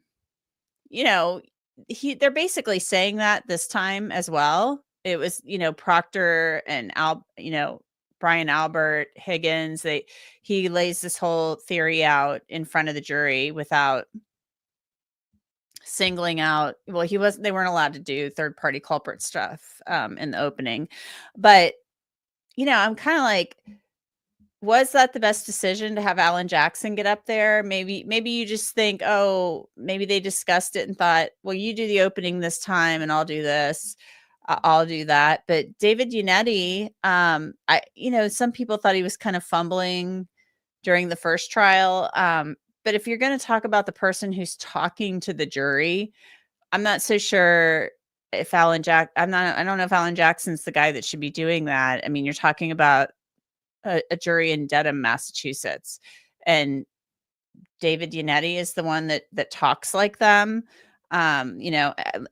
basically saying that this time as well. It was, Proctor and Brian Albert, Higgins, he lays this whole theory out in front of the jury without singling out. Well, they weren't allowed to do third party culprit stuff in the opening, but I'm kind of like, was that the best decision to have Alan Jackson get up there? Maybe you just think, oh, maybe they discussed it and thought, well, you do the opening this time and I'll do this. I'll do that. But David Yannetti, some people thought he was kind of fumbling during the first trial. But if you're going to talk about the person who's talking to the jury, I'm not so sure if I don't know if Alan Jackson's the guy that should be doing that. I mean, you're talking about a jury in Dedham, Massachusetts, and David Yannetti is the one that talks like them. And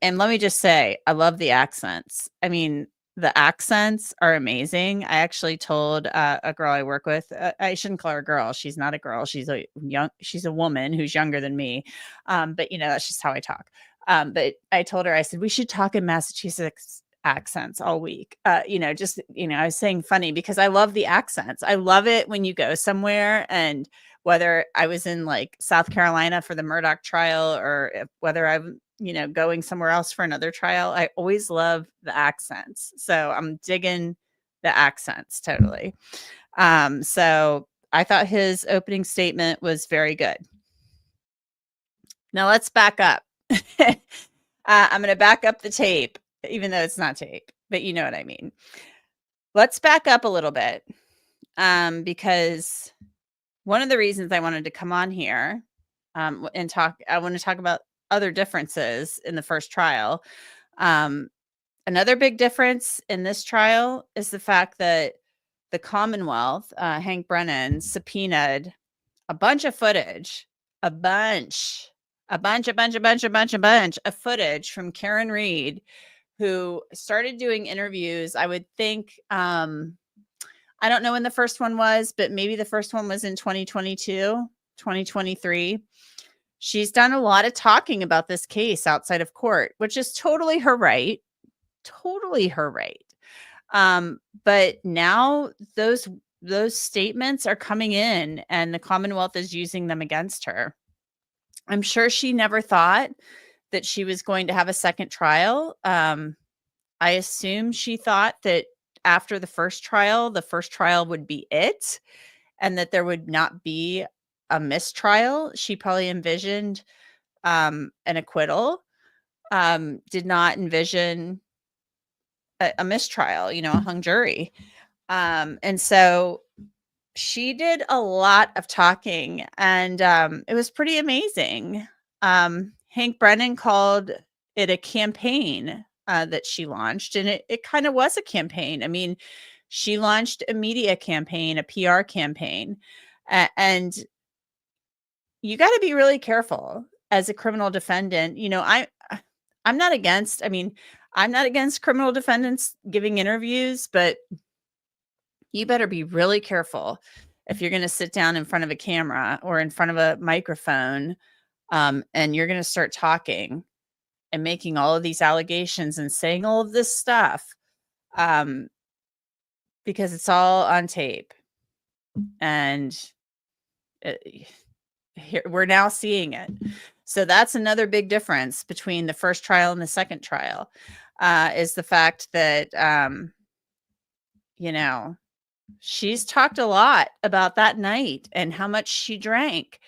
let me just say, I love the accents. I mean, the accents are amazing. I actually told a girl I work with, I shouldn't call her a girl. She's not a girl. She's a woman who's younger than me. But that's just how I talk. But I told her, I said, we should talk in Massachusetts accents all week. I was saying funny because I love the accents. I love it when you go somewhere, and whether I was in like South Carolina for the Murdoch trial or whether I'm, going somewhere else for another trial, I always love the accents. So I'm digging the accents totally. So I thought his opening statement was very good. Now let's back up. I'm going to back up the tape, even though it's not tape, but you know what I mean. Let's back up a little bit, because one of the reasons I wanted to come on here and talk, I want to talk about other differences in the first trial. Another big difference in this trial is the fact that the Commonwealth, Hank Brennan, subpoenaed a bunch of footage, a bunch of footage from Karen Reed, who started doing interviews. I would think, I don't know when the first one was, but maybe the first one was in 2022, 2023. She's done a lot of talking about this case outside of court, which is totally her right. Totally her right. But now those statements are coming in and the Commonwealth is using them against her. I'm sure she never thought that she was going to have a second trial. I assume she thought that after the first trial would be it, and that there would not be a mistrial. She probably envisioned an acquittal, did not envision a mistrial, a hung jury. And so she did a lot of talking, and it was pretty amazing. Hank Brennan called it a campaign that she launched, and it kind of was a campaign. I mean, she launched a media campaign, a PR campaign, and you got to be really careful as a criminal defendant. I'm not against, I'm not against criminal defendants giving interviews, but you better be really careful if you're going to sit down in front of a camera or in front of a microphone, and you're going to start talking and making all of these allegations and saying all of this stuff, because it's all on tape. And here we're now seeing it. So that's another big difference between the first trial and the second trial, is the fact that, she's talked a lot about that night and how much she drank,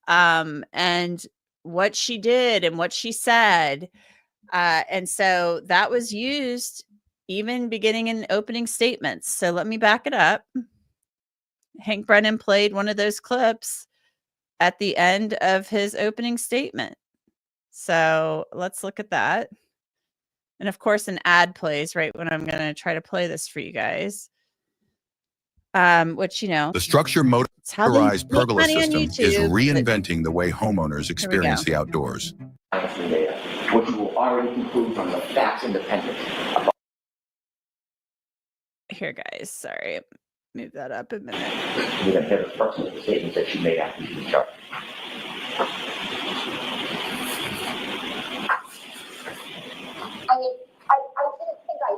and what she did and what she said. And so that was used even beginning in opening statements. So let me back it up. Hank Brennan played one of those clips at the end of his opening statement. So let's look at that. And of course, an ad plays right when I'm going to try to play this for you guys. Which, the structure motorized pergola system is reinventing the way homeowners experience the outdoors. Which you will already conclude from the facts independent. Here, guys, sorry. Move that up a minute. You're going to hear the first of the statements that she made after she was charged. I mean, I didn't think I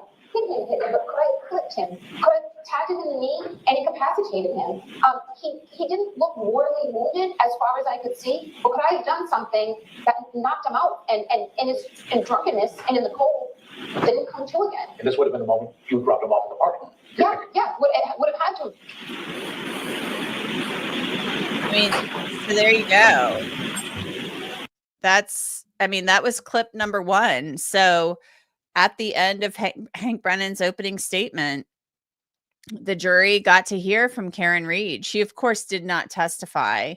hit him, but could I have clipped him? Could I have tagged him in the knee and incapacitated him? He didn't look mortally wounded as far as I could see, but could I have done something that knocked him out and in drunkenness and in the cold didn't come to again? And this would have been the moment you dropped him off at the park. Yeah, would have had to. I mean, so there you go. That was clip number one. So at the end of Hank Brennan's opening statement, the jury got to hear from Karen Reed. She, of course, did not testify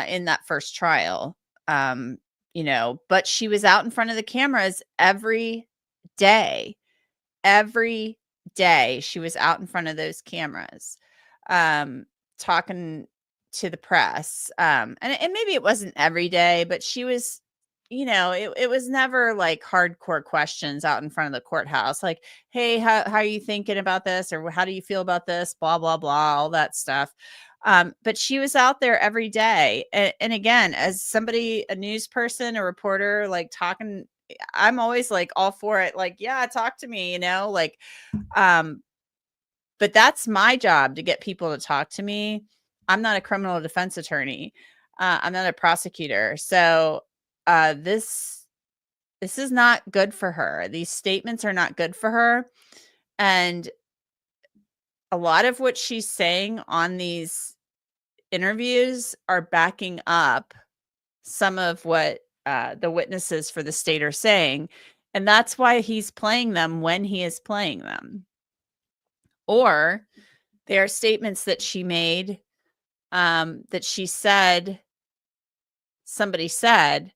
in that first trial, but she was out in front of the cameras every day. Every day she was out in front of those cameras, talking to the press. And maybe it wasn't every day, but she was, it was never like hardcore questions out in front of the courthouse. Like, hey, how are you thinking about this? Or how do you feel about this? Blah, blah, blah, all that stuff. But she was out there every day. And again, as somebody, a news person, a reporter, like talking, I'm always like all for it. Like, yeah, talk to me, but that's my job, to get people to talk to me. I'm not a criminal defense attorney. I'm not a prosecutor. So this is not good for her. These statements are not good for her. And a lot of what she's saying on these interviews are backing up some of what the witnesses for the state are saying. And that's why he's playing them when he is playing them. Or they are statements that she made, that she said, somebody said,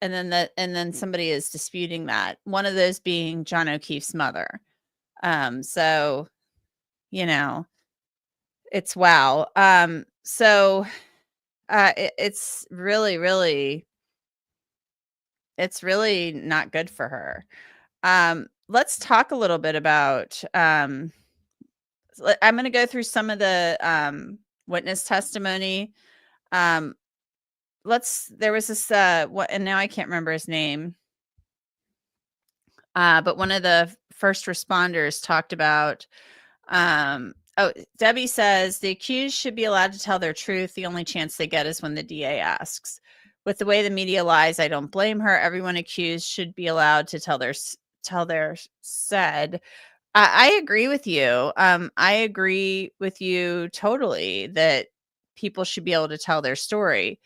and then somebody is disputing that. One of those being John O'Keefe's mother. So, it's wow. It's really, really, it's really not good for her. Let's talk a little bit about, I'm going to go through some of the witness testimony. There was this, and now I can't remember his name. But one of the first responders talked about, Debbie says the accused should be allowed to tell their truth. The only chance they get is when the DA asks. With the way the media lies, I don't blame her. Everyone accused should be allowed to tell tell their said. I agree with you. I agree with you totally that people should be able to tell their story.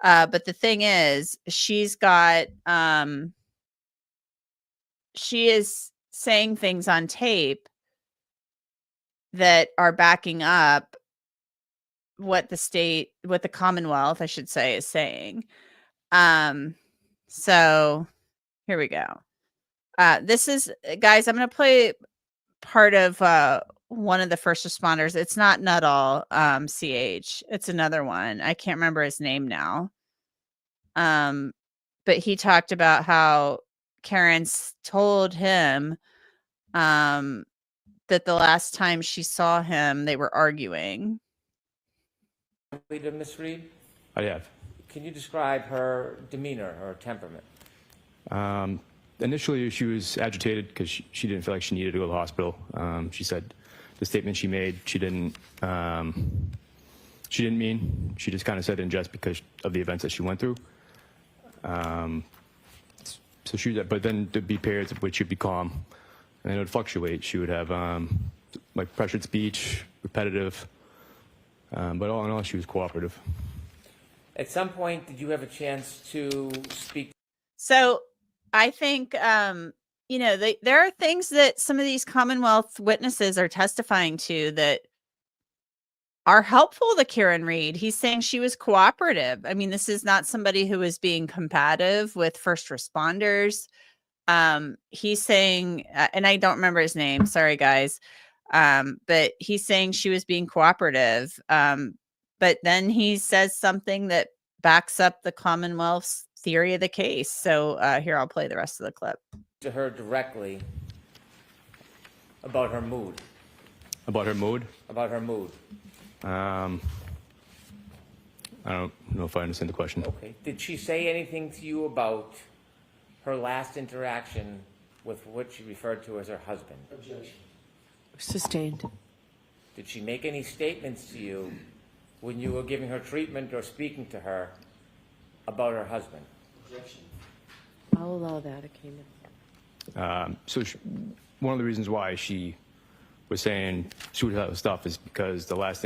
But the thing is, she is saying things on tape that are backing up what the Commonwealth, I should say, is saying. So here we go. This is, guys, I'm going to play part of one of the first responders. It's not Nuttall, CH. It's another one. I can't remember his name now. But he talked about how Karen told him that the last time she saw him, they were arguing. Miss Reed, I have. can you describe her demeanor or temperament? Initially, she was agitated because she didn't feel like she needed to go to the hospital. She said the statement she made, she didn't mean. She just kind of said it in jest because of the events that she went through. So she was, but then there'd be periods of which she'd be calm, and it would fluctuate. She would have like pressured speech, repetitive, but all in all, she was cooperative. At some point, did you have a chance to speak? So I think, there are things that some of these Commonwealth witnesses are testifying to that are helpful to Karen Reed. He's saying she was cooperative. I mean, this is not somebody who is being combative with first responders. He's saying, and I don't remember his name, sorry guys. But he's saying she was being cooperative. But then he says something that backs up the Commonwealth's theory of the case. So here, I'll play the rest of the clip. To her directly about her mood. About her mood? About her mood. I don't know if I understand the question. Okay. Did she say anything to you about her last interaction with what she referred to as her husband? Objection. Sustained. Did she make any statements to you when you were giving her treatment or speaking to her about her husband? Objection. I'll allow that. It came in. One of the reasons why she was saying she would have stuff is because the last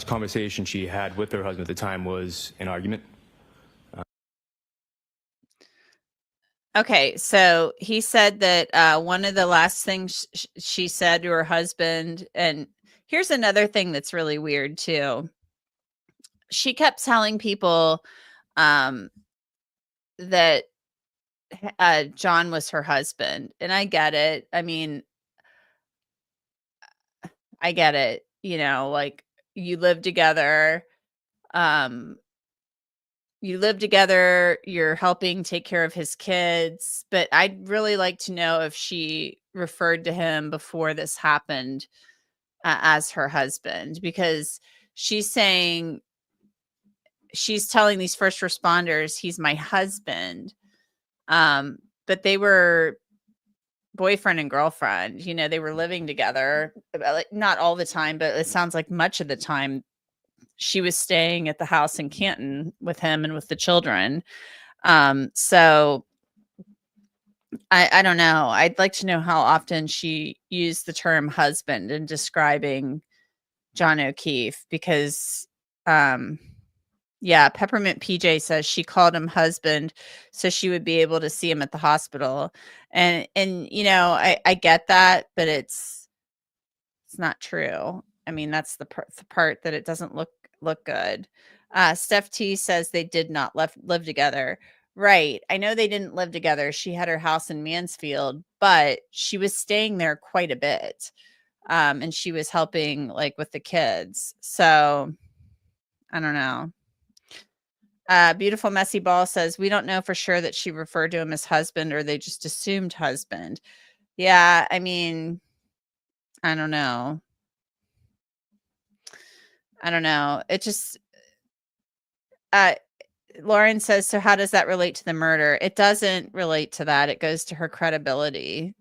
conversation she had with her husband at the time was an argument. Okay, so he said that one of the last things she said to her husband, and here's another thing that's really weird too. She kept telling people that John was her husband, and I get it. I mean, I get it. Like you live together. You're helping take care of his kids, but I'd really like to know if she referred to him before this happened as her husband, because she's telling these first responders he's my husband. But they were boyfriend and girlfriend, they were living together, like not all the time, but it sounds like much of the time she was staying at the house in Canton with him and with the children. So I don't know. I'd like to know how often she used the term husband in describing John O'Keefe, because Peppermint PJ says she called him husband so she would be able to see him at the hospital. And I get that, but it's not true. I mean, that's the part that it doesn't look good. Steph T says they did not live together. Right. I know they didn't live together. She had her house in Mansfield, but she was staying there quite a bit. And she was helping like with the kids. So I don't know. Beautiful Messy Ball says, we don't know for sure that she referred to him as husband or they just assumed husband. Yeah, I mean, I don't know. It just, Lauren says, so how does that relate to the murder? It doesn't relate to that. It goes to her credibility.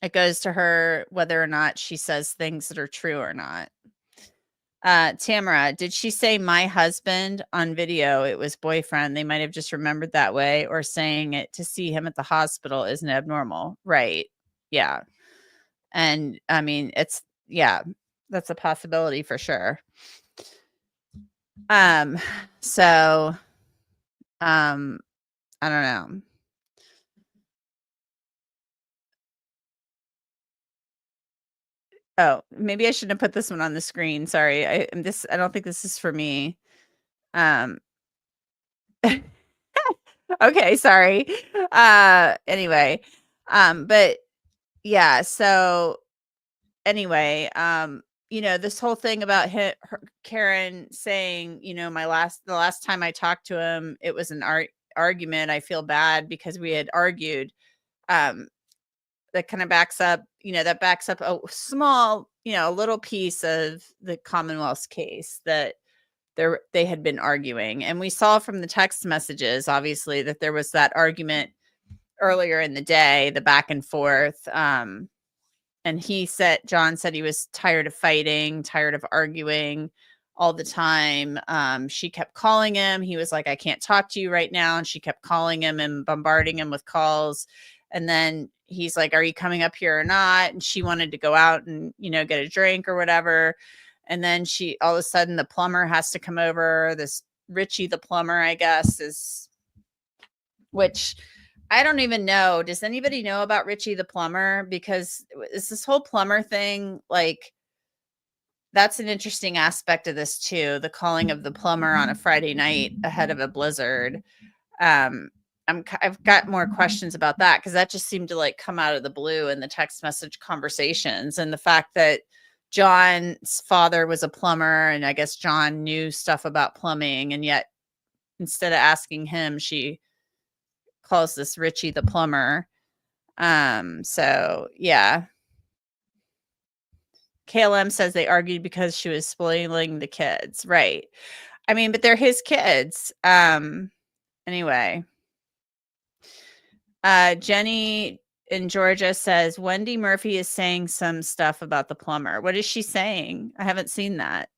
It goes to her whether or not she says things that are true or not. Tamara, did she say my husband on video? It was boyfriend. They might have just remembered that way, or saying it to see him at the hospital isn't abnormal. Right. Yeah. And I mean, that's a possibility for sure. So, I don't know. Oh, maybe I shouldn't have put this one on the screen. Sorry. I don't think this is for me. Okay, sorry. Anyway, but yeah, so anyway, this whole thing about Karen saying, the last time I talked to him, it was an argument. I feel bad because we had argued. That kind of backs up a small, a little piece of the Commonwealth's case that they had been arguing. And we saw from the text messages, obviously, that there was that argument earlier in the day, the back and forth. And John said he was tired of fighting, tired of arguing all the time. She kept calling him. He was like, I can't talk to you right now. And she kept calling him and bombarding him with calls. And then he's like, are you coming up here or not? And she wanted to go out and, get a drink or whatever. And then all of a sudden the plumber has to come over. This Richie, the plumber, I guess, which I don't even know. Does anybody know about Richie the plumber? Because is this whole plumber thing, like, that's an interesting aspect of this too. The calling of the plumber on a Friday night ahead of a blizzard. I've got more questions about that, because that just seemed to come out of the blue in the text message conversations, and the fact that John's father was a plumber, and I guess John knew stuff about plumbing, and yet instead of asking him, she calls this Richie the plumber. So yeah. KLM says they argued because she was spoiling the kids. Right. I mean, but they're his kids. Anyway. Jenny in Georgia says Wendy Murphy is saying some stuff about the plumber. What is she saying? I haven't seen that.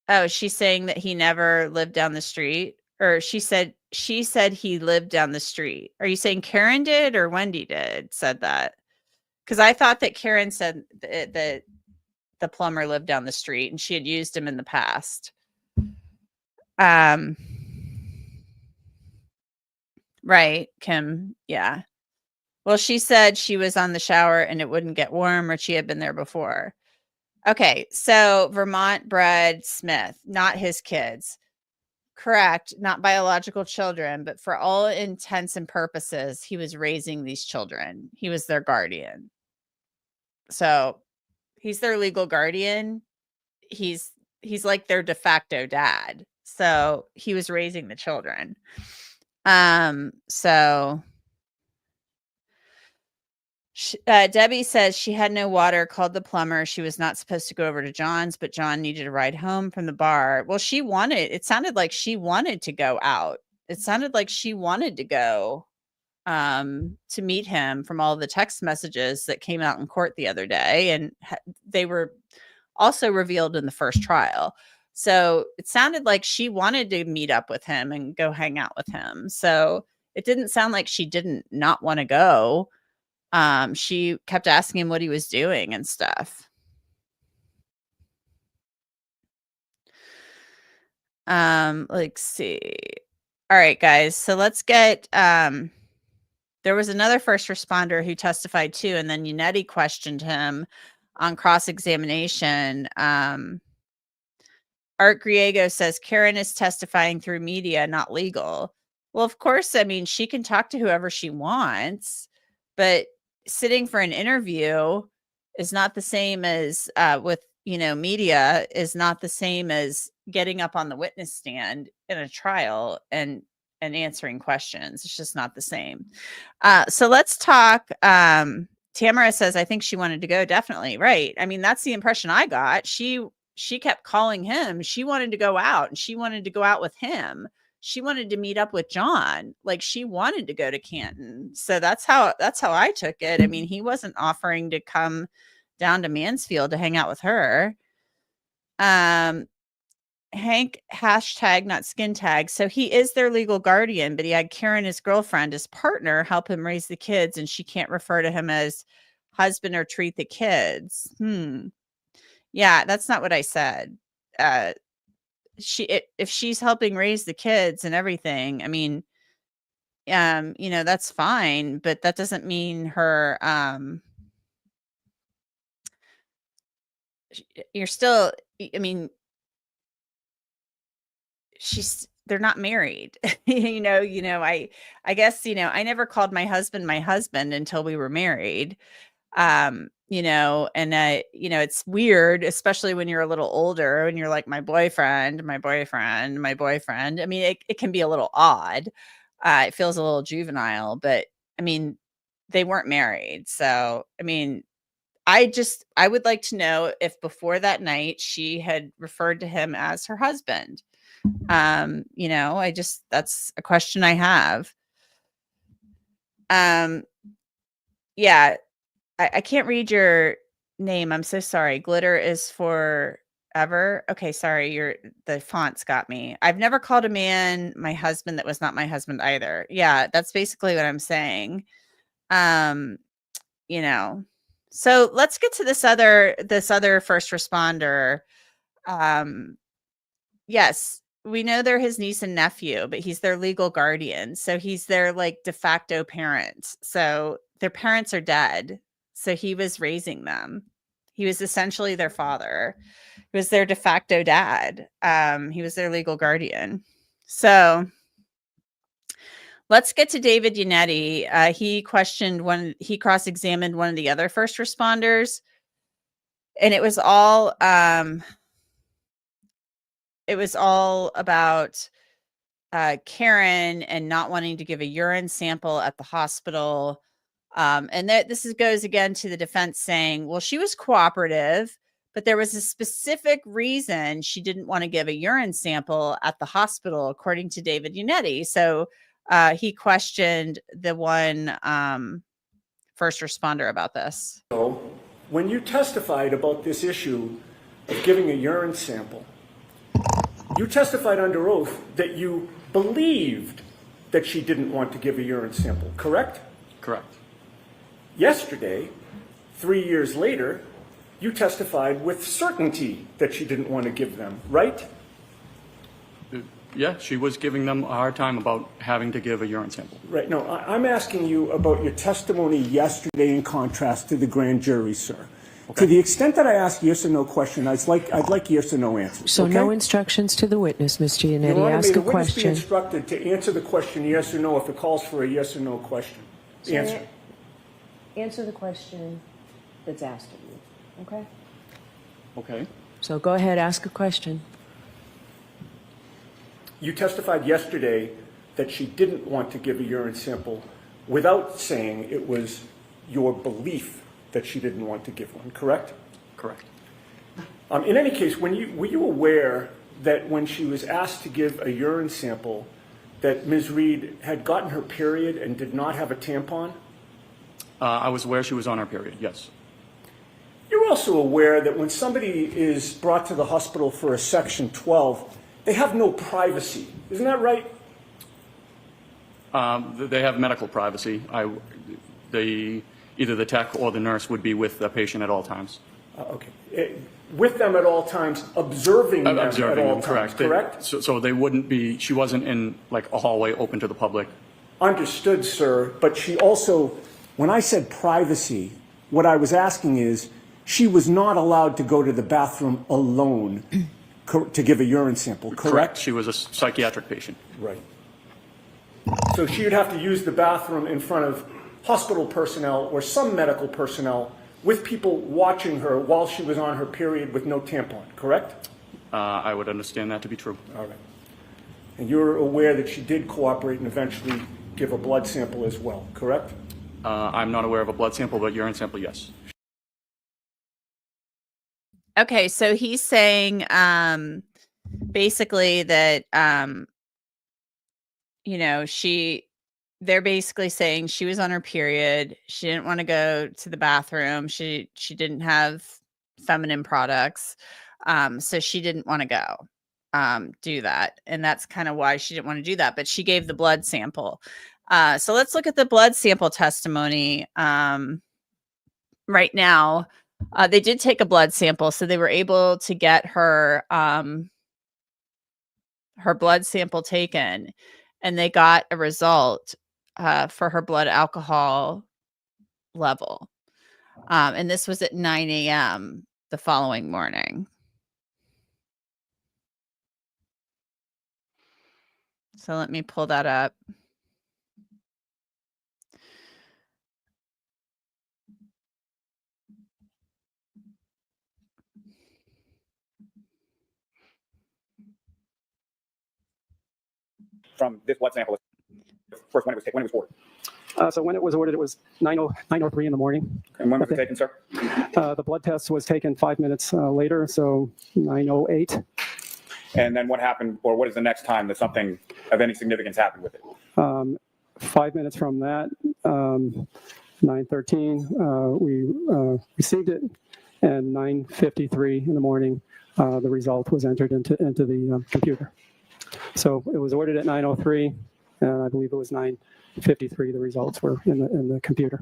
Oh, she's saying that he never lived down the street, or she said he lived down the street. Are you saying Karen did or Wendy said that? Because I thought that Karen said that the plumber lived down the street and she had used him in the past. Right, Kim. Yeah. Well, she said she was on the shower and it wouldn't get warm, or she had been there before. Okay. So Vermont bred Smith, not his kids. Correct. Not biological children, but for all intents and purposes, he was raising these children. He was their guardian. So he's their legal guardian. He's like their de facto dad. So he was raising the children. So Debbie says she had no water, called the plumber. She was not supposed to go over to John's, but John needed a ride home from the bar. Well, it sounded like she wanted to go out. It sounded like she wanted to go to meet him from all the text messages that came out in court the other day. And they were also revealed in the first trial. So it sounded like she wanted to meet up with him and go hang out with him. So it didn't sound like she didn't not want to go. She kept asking him what he was doing and stuff. Let's see. All right, guys. So let's get, there was another first responder who testified too, and then Unetti questioned him on cross-examination. Art Griego says Karen is testifying through media, not legal. Well, of course, I mean, she can talk to whoever she wants, but sitting for an interview is not the same as with media, is not the same as getting up on the witness stand in a trial and answering questions. It's just not the same. So let's talk. Tamara says, I think she wanted to go. Definitely. Right. I mean, that's the impression I got. She kept calling him. She wanted to go out, and she wanted to go out with him. She wanted to meet up with John. Like, she wanted to go to Canton. So that's how I took it. I mean, he wasn't offering to come down to Mansfield to hang out with her. Hank hashtag not skin tag. So he is their legal guardian, but he had Karen, his girlfriend, his partner, help him raise the kids, and she can't refer to him as husband or treat the kids. Yeah, that's not what I said. If she's helping raise the kids and everything, I mean, that's fine, but that doesn't mean her you're still, I mean, they're not married. I guess, I never called my husband until we were married. And it's weird, especially when you're a little older and you're like, my boyfriend. I mean, it can be a little odd. It feels a little juvenile, but I mean, they weren't married. So, I mean, I would like to know if before that night she had referred to him as her husband. That's a question I have. Yeah, I can't read your name. I'm so sorry. Glitter is forever. Okay, sorry. The fonts got me. I've never called a man my husband that was not my husband either. Yeah, that's basically what I'm saying. So let's get to this other first responder. Yes, we know they're his niece and nephew, but he's their legal guardian. So he's their de facto parent. So their parents are dead. So he was raising them. He was essentially their father. He was their de facto dad. He was their legal guardian. So let's get to David Yannetti. He cross-examined one of the other first responders, and it was all about Karen and not wanting to give a urine sample at the hospital. And this goes again to the defense saying, well, she was cooperative, but there was a specific reason she didn't want to give a urine sample at the hospital, according to David Yannetti. So he questioned the one first responder about this. So when you testified about this issue of giving a urine sample, you testified under oath that you believed that she didn't want to give a urine sample, correct? Correct. Yesterday, 3 years later, you testified with certainty that she didn't want to give them, right? Yeah, she was giving them a hard time about having to give a urine sample. Right. No, I'm asking you about your testimony yesterday in contrast to the grand jury, sir. Okay. To the extent that I ask yes or no question, I'd like yes or no answers. So okay? No instructions to the witness, Mr. Yannetti. Your Honor, ask may a the witness question. Be instructed to answer the question yes or no if it calls for a yes or no question. Answer. Answer the question that's asked of you. Okay. Okay. So go ahead, ask a question. You testified yesterday that she didn't want to give a urine sample without saying it was your belief that she didn't want to give one, correct? Correct. In any case, were you aware that when she was asked to give a urine sample that Ms. Reed had gotten her period and did not have a tampon? I was aware she was on her period, yes. You're also aware that when somebody is brought to the hospital for a Section 12, they have no privacy. Isn't that right? They have medical privacy. Either the tech or the nurse would be with the patient at all times. Okay. With them at all times, observing them at all times, correct? So they wouldn't be, she wasn't in like a hallway open to the public. Understood, sir. But she also, when I said privacy, what I was asking is, she was not allowed to go to the bathroom alone to give a urine sample, correct? She was a psychiatric patient. Right. So she would have to use the bathroom in front of hospital personnel or some medical personnel with people watching her while she was on her period with no tampon, correct? I would understand that to be true. All right. And you're aware that she did cooperate and eventually give a blood sample as well, correct? I'm not aware of a blood sample, but urine sample, yes. Okay, so he's saying basically that she they're basically saying she was on her period. She didn't want to go to the bathroom. She didn't have feminine products. So she didn't want to go do that. And that's kind of why she didn't want to do that. But she gave the blood sample. So let's look at the blood sample testimony right now. They did take a blood sample, so they were able to get her blood sample taken, and they got a result for her blood alcohol level. And this was at 9 a.m. the following morning. So let me pull that up. From this blood sample, first when it was taken, when it was ordered. So when it was ordered, it was 9:03 in the morning. And when was it taken, sir? The blood test was taken 5 minutes later, so 9:08. And then what happened, or what is the next time that something of any significance happened with it? 5 minutes from that, 9:13, we received it, and 9:53 in the morning, the result was entered into the computer. So it was ordered at 9:03, and I believe it was 9:53. The results were in the computer.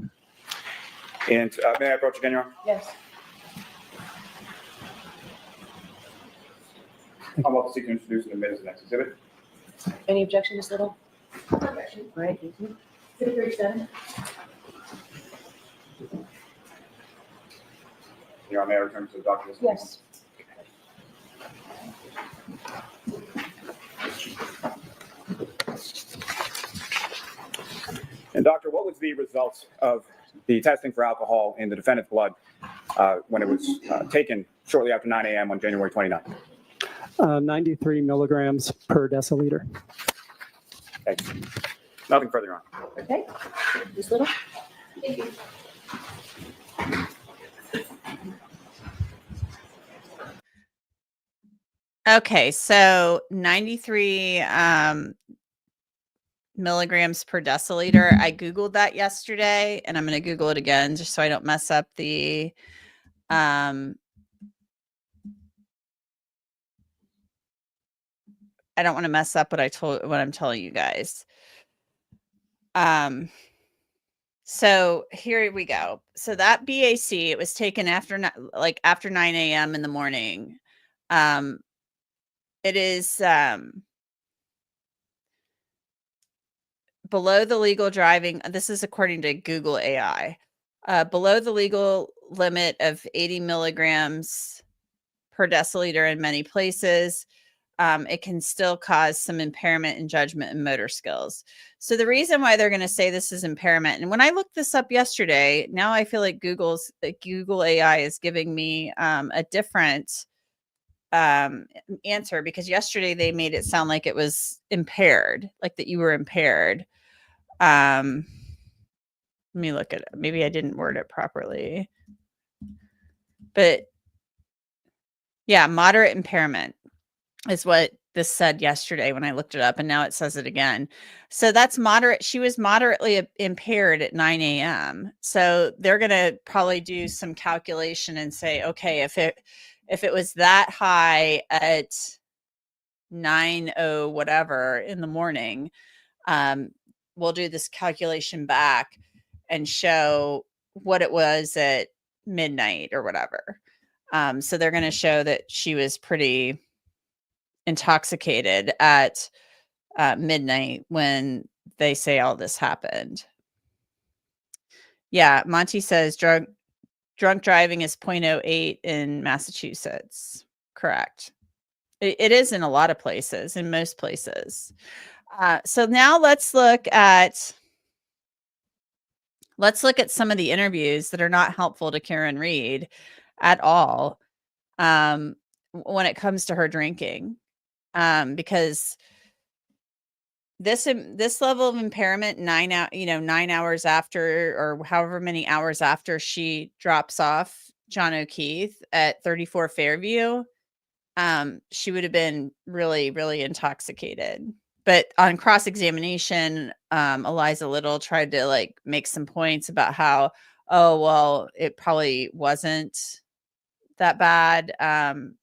And may I approach again, Your Honor? Yes. I'm about to seek to introduce and admit as the next exhibit. Any objection, Ms. Little? No objection. All right, thank you. 37. Your Honor, may I return to the document? Yes. And doctor, what was the results of the testing for alcohol in the defendant's blood when it was taken shortly after 9 a.m. on January 29th? 93 milligrams per deciliter. Thank you. Nothing further, Your Honor. Okay. Ms. Little? Thank you. Okay, so 93 milligrams per deciliter. I Googled that yesterday, and I'm going to Google it again just so I don't mess up the I don't want to mess up what I'm telling you guys. So here we go. So that BAC, it was taken after 9 a.m. in the morning. It is below the legal driving. This is according to Google AI. Below the legal limit of 80 milligrams per deciliter in many places. It can still cause some impairment in judgment and motor skills. So the reason why they're going to say this is impairment, and when I looked this up yesterday, now I feel like Google AI is giving me a different answer, because yesterday they made it sound like it was impaired, like that you were impaired. Let me look at it. Maybe I didn't word it properly, but yeah, moderate impairment is what this said yesterday when I looked it up, and now it says it again. So that's moderate. She was moderately impaired at 9 a.m. So they're going to probably do some calculation and say, okay, if it was that high at 9:00 whatever in the morning, we'll do this calculation back and show what it was at midnight or whatever. So they're going to show that she was pretty intoxicated at midnight when they say all this happened. Yeah, Monty says drunk driving is 0.08 in Massachusetts. Correct. It is in a lot of places, in most places. So now let's look at some of the interviews that are not helpful to Karen Read at all when it comes to her drinking. Because this level of impairment 9 hours after, or however many hours after she drops off John O'Keefe at 34 Fairview, she would have been really, really intoxicated but on cross-examination, Eliza Little tried to like make some points about how, oh, well, it probably wasn't that bad.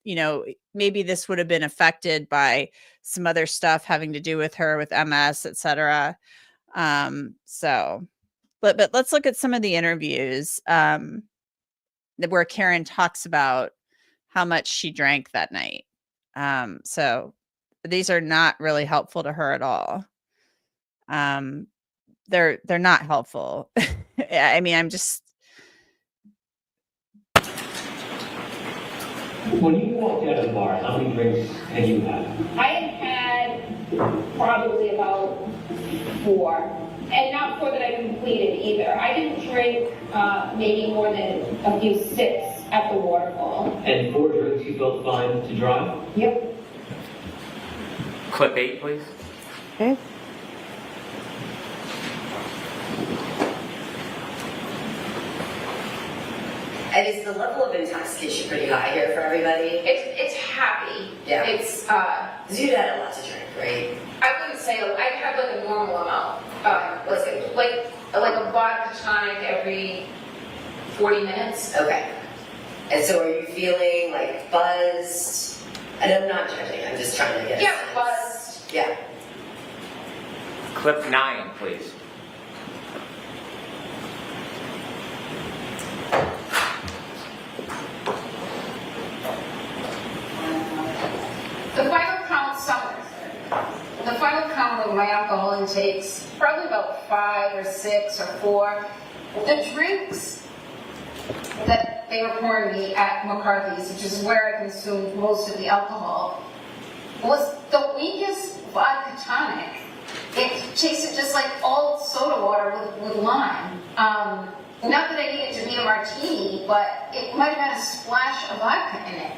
You know, maybe this would have been affected by some other stuff having to do with her with MS, etc. So, but let's look at some of the interviews where Karen talks about how much she drank that night. So these are not really helpful to her at all. They're not helpful. I mean, I'm just. When you walked out of the bar, how many drinks had you had? I had probably about 4. And not 4 that I completed either. I didn't drink maybe more than a few sips at the waterfall. And 4 drinks you felt fine to drive? Yep. Clip 8, please. Okay. And is the level of intoxication pretty high here for everybody? It's happy. Yeah. It's you'd had a lot to drink, right? I wouldn't say I had like a normal amount. Let's say like a vodka tonic every 40 minutes. Okay. And so are you feeling like buzzed? And I'm not judging, I'm just trying to get a sense. Buzzed. Yeah. Clip 9, please. The final count of my alcohol intakes, probably about 5 or 6 or 4. The drinks that they were pouring me at McCarthy's, which is where I consumed most of the alcohol, was the weakest vodka tonic. It tasted just like old soda water with lime. Not that I needed to be a martini, but it might have had a splash of vodka in it.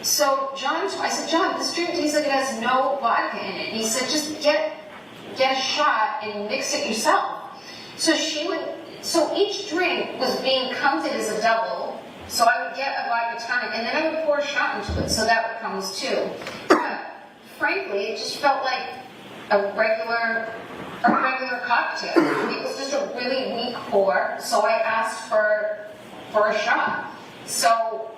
So I said, John, this drink tastes like it has no vodka in it. And he said, just get a shot and mix it yourself. So each drink was being counted as a double. So I would get a vodka tonic and then I would pour a shot into it. So that would count as 2. Frankly, it just felt like a regular cocktail. It was just a really weak pour. So I asked for a shot. So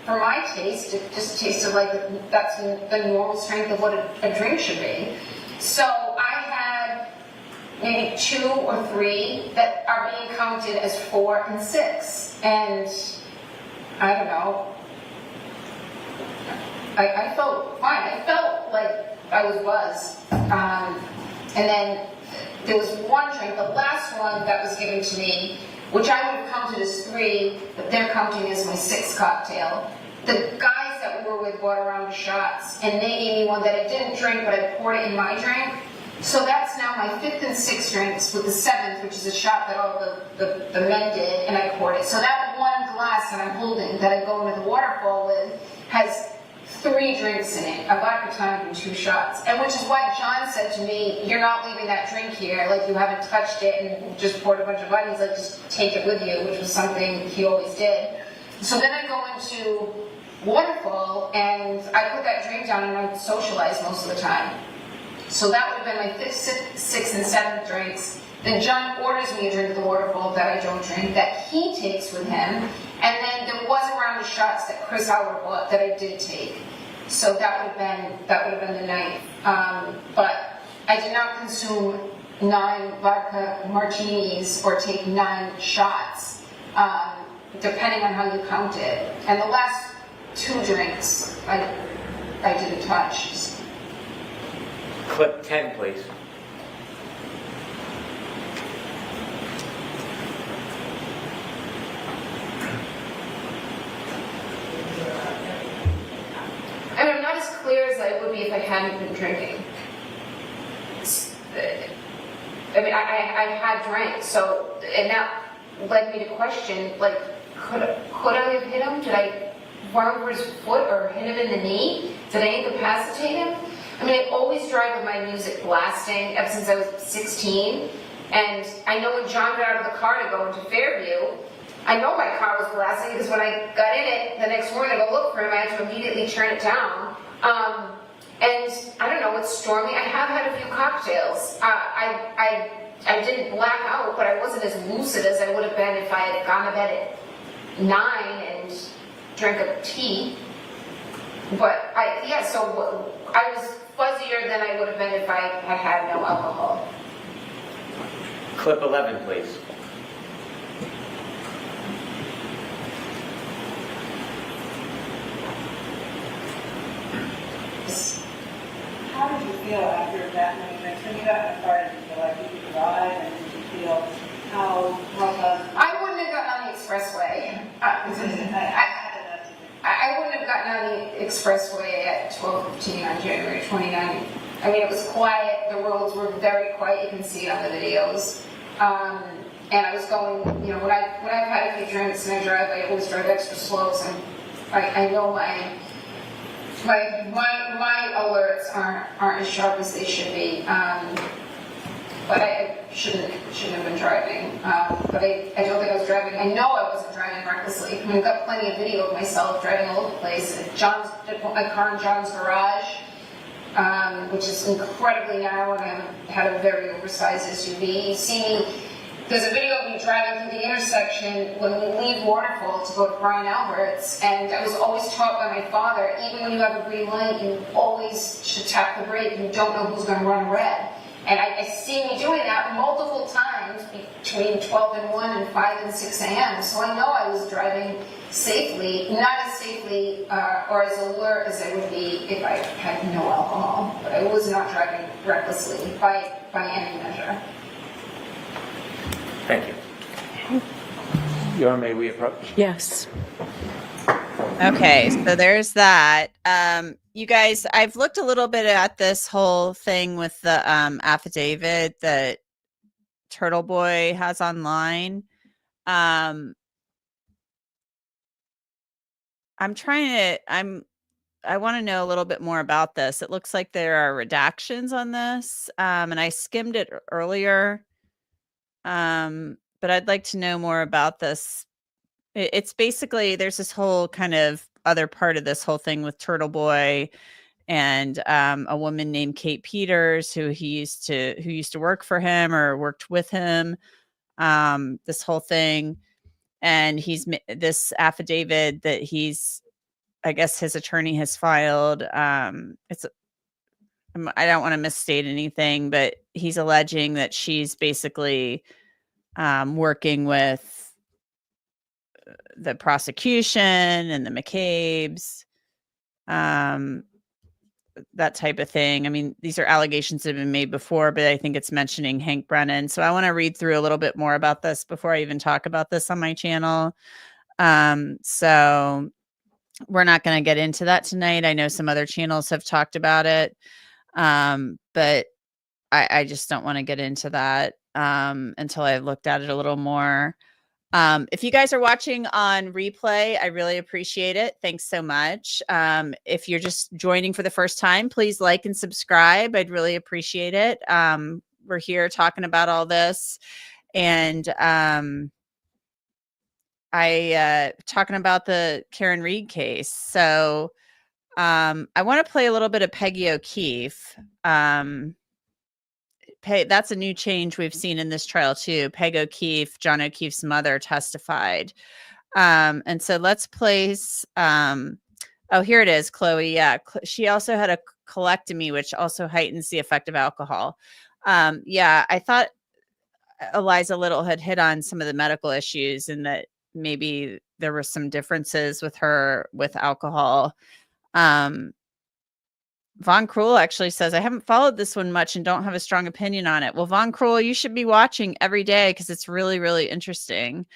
for my taste, it just tasted like that's the normal strength of what a drink should be. So I had maybe 2 or 3 that are being counted as 4 and 6. And I don't know. I felt fine. I felt like I was buzzed. And then there was one drink, the last one that was given to me, which I would have counted as 3, but they're counting as my 6th cocktail. The guys that we were with brought around the shots, and they gave me one that I didn't drink, but I poured it in my drink. So that's now my 5th and 6th drinks, with the 7th, which is a shot that all the men did, and I poured it. So that one glass that I'm holding, that I go into the waterfall with, has 3 drinks in it, a vodka tonic and 2 shots. And which is why John said to me, you're not leaving that drink here, like you haven't touched it and just poured a bunch of vodka. He's like, just take it with you, which was something he always did. So then I go into waterfall and I put that drink down and I socialize most of the time. So that would have been my 5th, 6th, and 7th drinks. Then John orders me a drink at the waterfall that I don't drink, that he takes with him. And then there was a round of shots that Chris Howard bought that I did take. So that would have been the night. But I did not consume 9 vodka martinis or take 9 shots, depending on how you count it. And the last 2 drinks I didn't touch. Clip 10, please. And I'm not as clear as I would be if I hadn't been drinking. I mean, I had drank, so, and that led me to question, like, could I have hit him? Did I run over his foot or hit him in the knee? Did I incapacitate him? I mean, I always drive with my music blasting ever since I was 16. And I know when John got out of the car to go into Fairview, I know my car was blasting because when I got in it the next morning to go look for him, I had to immediately turn it down. And I don't know, it's stormy. I have had a few cocktails. I didn't black out, but I wasn't as lucid as I would have been if I had gone to bed at 9 and drank a tea. But so I was fuzzier than I would have been if I had had no alcohol. Clip 11, please. How did you feel after that many drinks? When you got in the car, did you feel like you could drive? And did you feel how I wouldn't have gotten on the expressway. I wouldn't have gotten on the expressway at 12:15 on January 29th. I mean, it was quiet. The roads were very quiet. You can see it on the videos. And I was going, when I've had a few drinks and I drive, I always drive extra slow. So I know my alerts aren't as sharp as they should be. But I shouldn't have been driving. But I don't think I was driving. I know I wasn't driving recklessly. I mean, I've got plenty of video of myself driving all over the place. I put my car in John's garage, which is incredibly narrow, and I had a very oversized SUV. You see me. There's a video of me driving through the intersection when we leave Waterfall to go to Brian Albert's, and I was always taught by my father, even when you have a green light, you always should tap the brake. You don't know who's going to run red. And I see me doing that multiple times between 12 and 1 and 5 and 6 a.m. So I know I was driving safely, not as safely or as alert as I would be if I had no alcohol. But I was not driving recklessly by any measure. Thank you. Your may we approach? Yes. Okay, so there's that. You guys, I've looked a little bit at this whole thing with the affidavit that Turtle Boy has online. I want to know a little bit more about this. It looks like there are redactions on this, and I skimmed it earlier. But I'd like to know more about this. It's basically, there's this whole kind of other part of this whole thing with Turtle Boy and a woman named Kate Peters who used to work for him or worked with him. This whole thing, and this affidavit that I guess his attorney has filed. I don't want to misstate anything, but he's alleging that she's basically working with the prosecution and the McCabe's, that type of thing. I mean, these are allegations that have been made before, but I think it's mentioning Hank Brennan. So I want to read through a little bit more about this before I even talk about this on my channel. So we're not going to get into that tonight. I know some other channels have talked about it, but I just don't want to get into that until I've looked at it a little more. If you guys are watching on replay, I really appreciate it. Thanks so much. If you're just joining for the first time, please like and subscribe. I'd really appreciate it. We're here talking about all this, and talking about the Karen Reed case. So I want to play a little bit of Peggy O'Keefe. That's a new change we've seen in this trial too. Peg O'Keefe, John O'Keefe's mother, testified. And so let's place, oh, here it is, Chloe. Yeah. She also had a colectomy, which also heightens the effect of alcohol. Yeah, I thought Eliza Little had hit on some of the medical issues and that maybe there were some differences with her with alcohol. Von Krull actually says, I haven't followed this one much and don't have a strong opinion on it. Well, Von Krull, you should be watching every day because it's really, really interesting.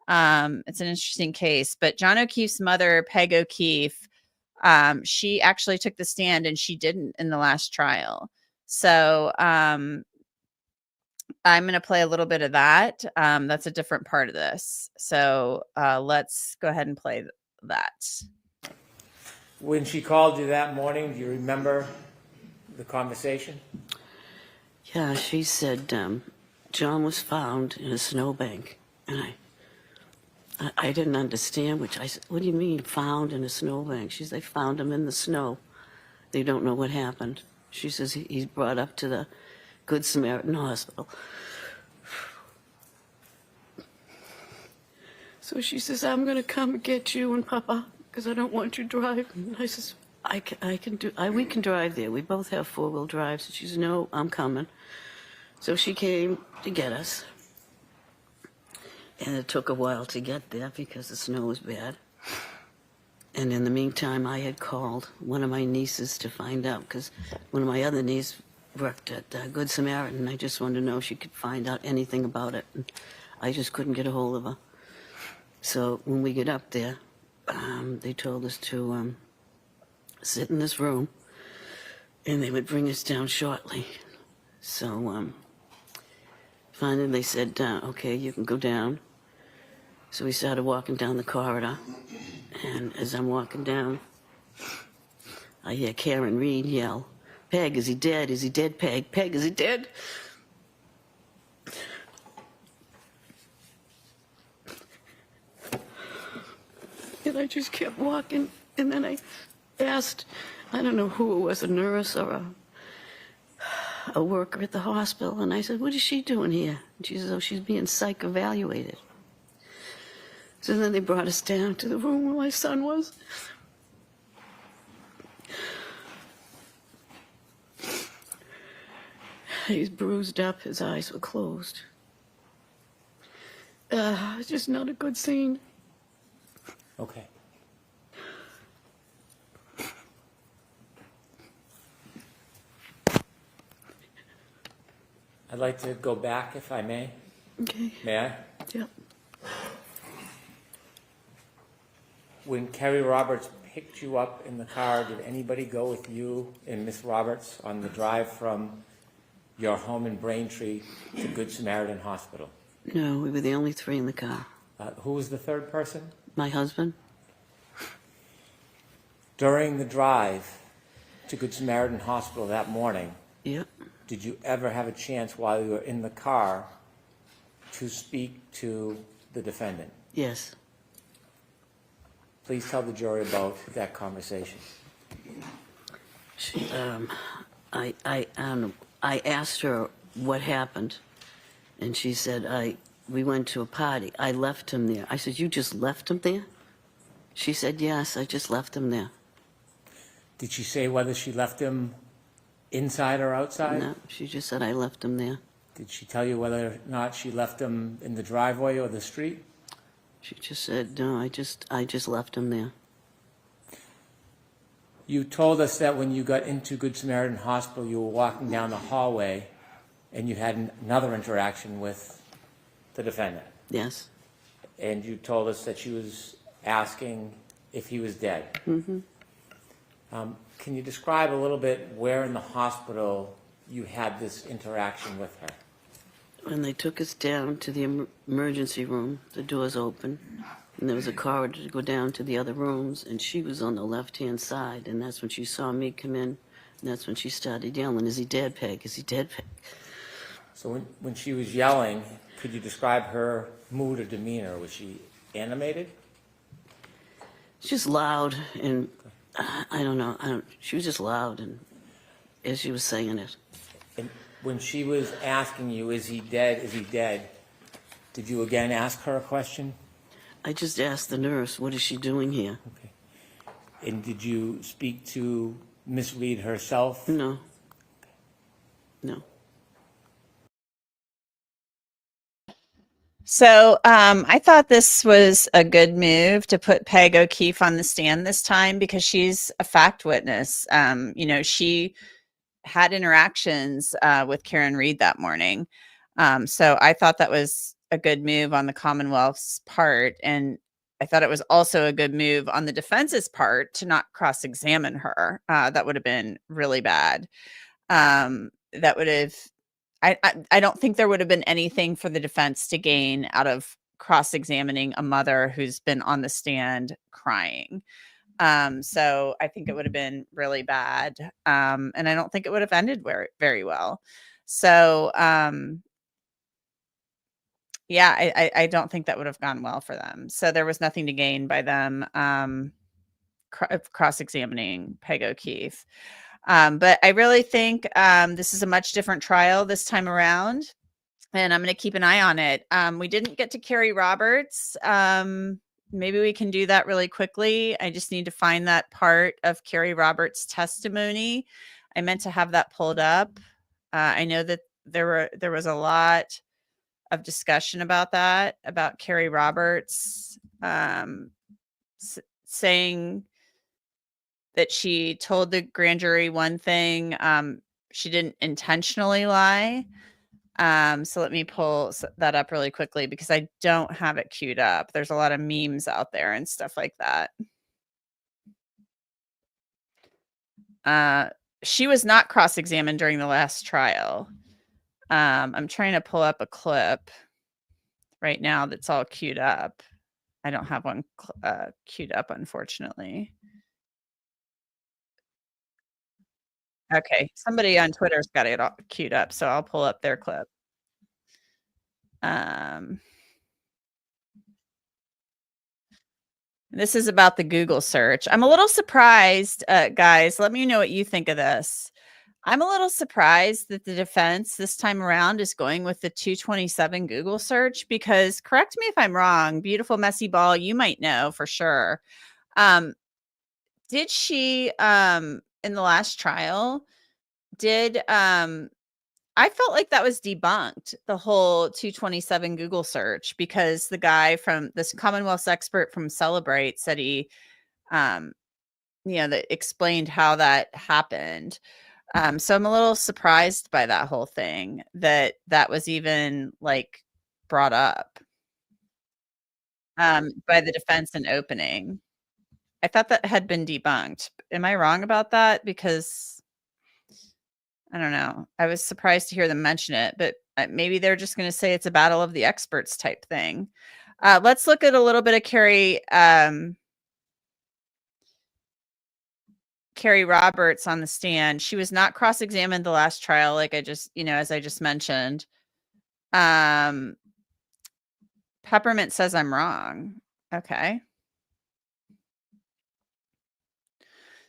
It's an interesting case. But John O'Keefe's mother, Peg O'Keefe, she actually took the stand and she didn't in the last trial. So I'm going to play a little bit of that. That's a different part of this. So let's go ahead and play that. When she called you that morning, do you remember the conversation? Yeah, she said John was found in a snowbank. And I didn't understand, which I said, what do you mean found in a snowbank? She said, they found him in the snow. They don't know what happened. She says he's brought up to the Good Samaritan Hospital. So she says, I'm going to come get you and Papa because I don't want you driving. And I says, we can drive there. We both have four-wheel drives. And she says, no, I'm coming. So she came to get us. And it took a while to get there because the snow was bad. And in the meantime, I had called one of my nieces to find out because one of my other nieces worked at Good Samaritan. And I just wanted to know if she could find out anything about it. And I just couldn't get a hold of her. So when we get up there, they told us to sit in this room, and they would bring us down shortly. So finally they said, okay, you can go down. So we started walking down the corridor, and as I'm walking down, I hear Karen Reed yell, Peg, is he dead? Is he dead, Peg? Peg, is he dead? And I just kept walking, and then I asked, I don't know who it was, a nurse or a worker at the hospital, and I said, what is she doing here? And she says, oh, she's being psych evaluated. So then they brought us down to the room where my son was. He's bruised up, his eyes were closed. It's just not a good scene. Okay. I'd like to go back, if I may. Okay. May I? Yep. When Kerry Roberts picked you up in the car, did anybody go with you and Miss Roberts on the drive from your home in Braintree to Good Samaritan Hospital? No, we were the only three in the car. Who was the third person? My husband. During the drive to Good Samaritan Hospital that morning, Yep. did you ever have a chance while you were in the car to speak to the defendant? Yes. Please tell the jury about that conversation. She, I asked her what happened, and she said, we went to a party. I left him there. I said, you just left him there? She said, yes, I just left him there. Did she say whether she left him inside or outside? No, she just said I left him there. Did she tell you whether or not she left him in the driveway or the street? She just said, no, I just left him there. You told us that when you got into Good Samaritan Hospital, you were walking down the hallway and you had another interaction with the defendant. Yes. And you told us that she was asking if he was dead. Mm-hmm. Can you describe a little bit where in the hospital you had this interaction with her? When they took us down to the emergency room, the doors open, and there was a corridor to go down to the other rooms, and she was on the left-hand side, and that's when she saw me come in, and that's when she started yelling, is he dead, Peg? Is he dead, Peg? So when she was yelling, could you describe her mood or demeanor? Was she animated? It's just loud, and I don't know. She was just loud, and as she was saying it. And when she was asking you, is he dead, did you again ask her a question? I just asked the nurse, what is she doing here? Okay. And did you speak to Miss Reed herself? No. No. So I thought this was a good move to put Peg O'Keefe on the stand this time because she's a fact witness. She had interactions with Karen Reed that morning. So I thought that was a good move on the Commonwealth's part. And I thought it was also a good move on the defense's part to not cross-examine her. That would have been really bad. That would have... I don't think there would have been anything for the defense to gain out of cross-examining a mother who's been on the stand crying. So I think it would have been really bad. And I don't think it would have ended very well. So I don't think that would have gone well for them. So there was nothing to gain by them cross-examining Peg O'Keefe. But I really think this is a much different trial this time around, and I'm going to keep an eye on it. We didn't get to Carrie Roberts. Maybe we can do that really quickly. I just need to find that part of Carrie Roberts' testimony. I meant to have that pulled up. I know that there was a lot of discussion about that, about Carrie Roberts saying that she told the grand jury one thing. She didn't intentionally lie. So let me pull that up really quickly because I don't have it queued up. There's a lot of memes out there and stuff like that. She was not cross-examined during the last trial. I'm trying to pull up a clip right now that's all queued up. I don't have one queued up, unfortunately. Okay, somebody on Twitter's got it all queued up, so I'll pull up their clip. This is about the Google search. I'm a little surprised, guys. Let me know what you think of this. I'm a little surprised that the defense this time around is going with the 227 Google search because, correct me if I'm wrong, beautiful messy ball, you might know for sure. Did she, in the last trial, I felt like that was debunked, the whole 227 Google search, because the guy from this Commonwealth's expert from Celebrate said he, that explained how that happened. So I'm a little surprised by that whole thing, that was even like brought up by the defense in opening. I thought that had been debunked. Am I wrong about that? Because I don't know. I was surprised to hear them mention it, but maybe they're just going to say it's a battle of the experts type thing. Let's look at a little bit of Carrie Roberts on the stand. She was not cross-examined the last trial, like I just, as I just mentioned. Peppermint says I'm wrong. Okay.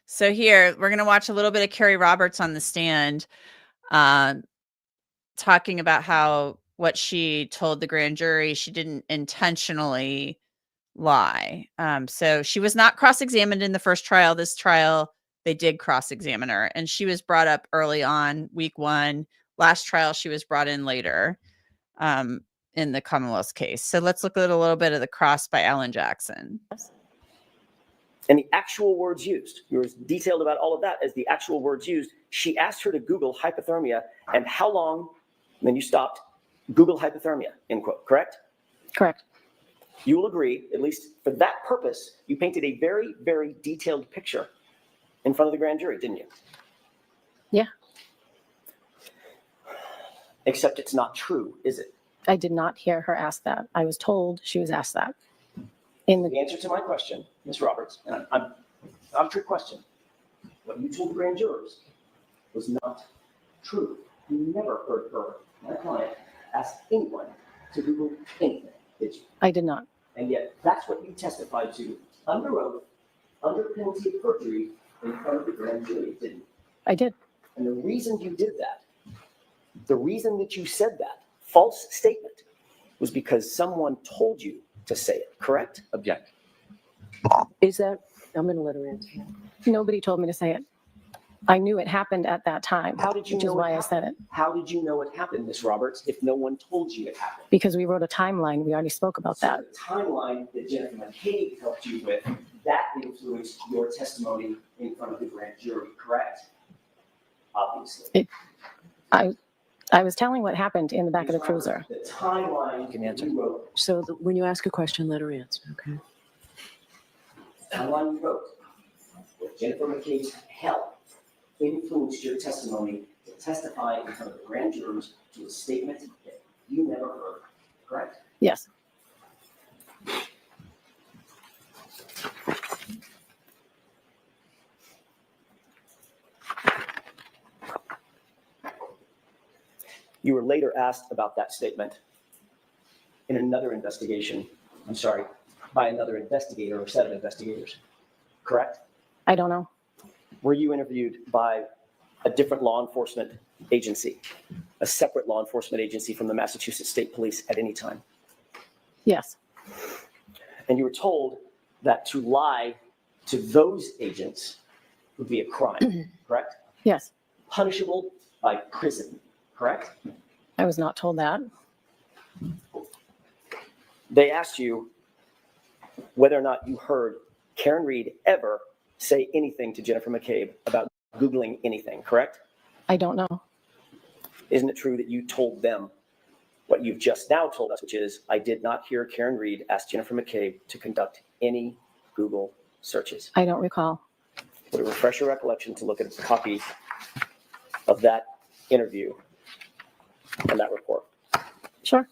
So here, we're going to watch a little bit of Carrie Roberts on the stand, talking about what she told the grand jury, she didn't intentionally lie. So she was not cross-examined in the first trial. This trial, they did cross-examine her, and she was brought up early on, week 1. Last trial, she was brought in later in the Commonwealth's case. So let's look at a little bit of the cross by Alan Jackson. And the actual words used, you're as detailed about all of that as the actual words used. She asked her to Google hypothermia and how long, and then you stopped, Google hypothermia, end quote, correct? Correct. You will agree, at least for that purpose, you painted a very, very detailed picture in front of the grand jury, didn't you? Yeah. Except it's not true, is it? I did not hear her ask that. I was told she was asked that. The answer to my question, Ms. Roberts, and I'm a trick question. What you told the grand jurors was not true. You never heard her, my client, ask anyone to Google anything, did you? I did not. And yet that's what you testified to under oath, under penalty of perjury in front of the grand jury, didn't you? I did. And the reason you did that, the reason that you said that false statement was because someone told you to say it, correct? Object. Is that, I'm going to let her answer. Nobody told me to say it. I knew it happened at that time. How did you which know is why I said it? How did you know it happened, Ms. Roberts, if no one told you it happened? Because we wrote a timeline. We already spoke about that. The timeline that Jennifer McCabe helped you with, that influenced your testimony in front of the grand jury, correct? Obviously. I was telling what happened in the back of the cruiser. The timeline You can answer. you wrote, So when you ask a question, let her answer, okay? the timeline you wrote, with Jennifer McCabe's help, influenced your testimony to testify in front of the grand jurors to a statement that you never heard, correct? Yes. You were later asked about that statement in another investigation, by another investigator or set of investigators, correct? I don't know. Were you interviewed by a different law enforcement agency, a separate law enforcement agency from the Massachusetts State Police at any time? Yes. And you were told that to lie to those agents would be a crime, correct? Yes. Punishable by prison, correct? I was not told that. They asked you whether or not you heard Karen Reed ever say anything to Jennifer McCabe about Googling anything, correct? I don't know. Isn't it true that you told them what you've just now told us, which is, I did not hear Karen Reed ask Jennifer McCabe to conduct any Google searches? I don't recall. Would it refresh your recollection to look at a copy of that interview and that report? Sure.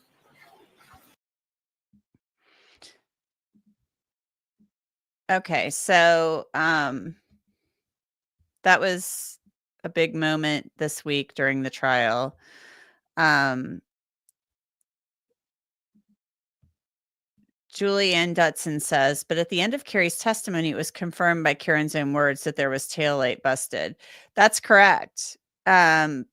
Okay, so that was a big moment this week during the trial. Julianne Dutson says, but at the end of Carrie's testimony, it was confirmed by Karen's own words that there was taillight busted. That's correct. But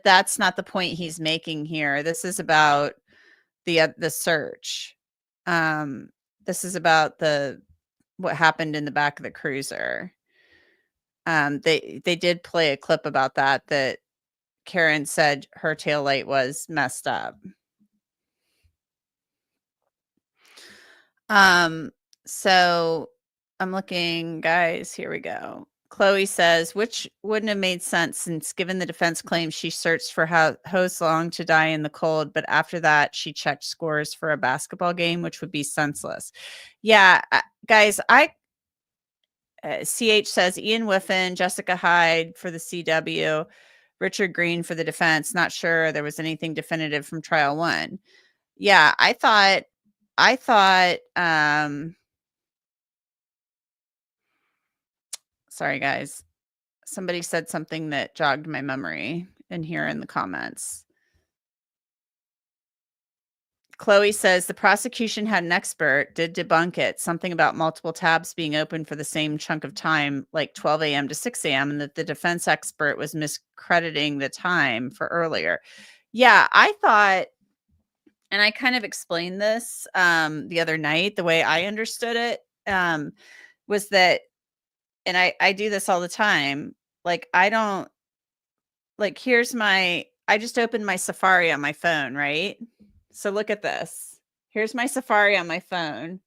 that's not the point he's making here. This is about the search. This is about what happened in the back of the cruiser. They did play a clip about that Karen said her taillight was messed up. So I'm looking, guys, here we go. Chloe says, which wouldn't have made sense since given the defense claims she searched for Hose Long to die in the cold, but after that she checked scores for a basketball game, which would be senseless. Yeah, guys, CH says Ian Whiffen, Jessica Hyde for the CW, Richard Green for the defense. Not sure there was anything definitive from trial 1. Yeah, I thought sorry guys, somebody said something that jogged my memory in here in the comments. Chloe says the prosecution had an expert, did debunk it, something about multiple tabs being open for the same chunk of time, like 12 a.m. to 6 a.m., and that the defense expert was miscrediting the time for earlier. Yeah, I thought, and I kind of explained this the other night, the way I understood it was that, and I do this all the time, like I don't, like I just opened my Safari on my phone, right? So look at this. Here's my Safari on my phone.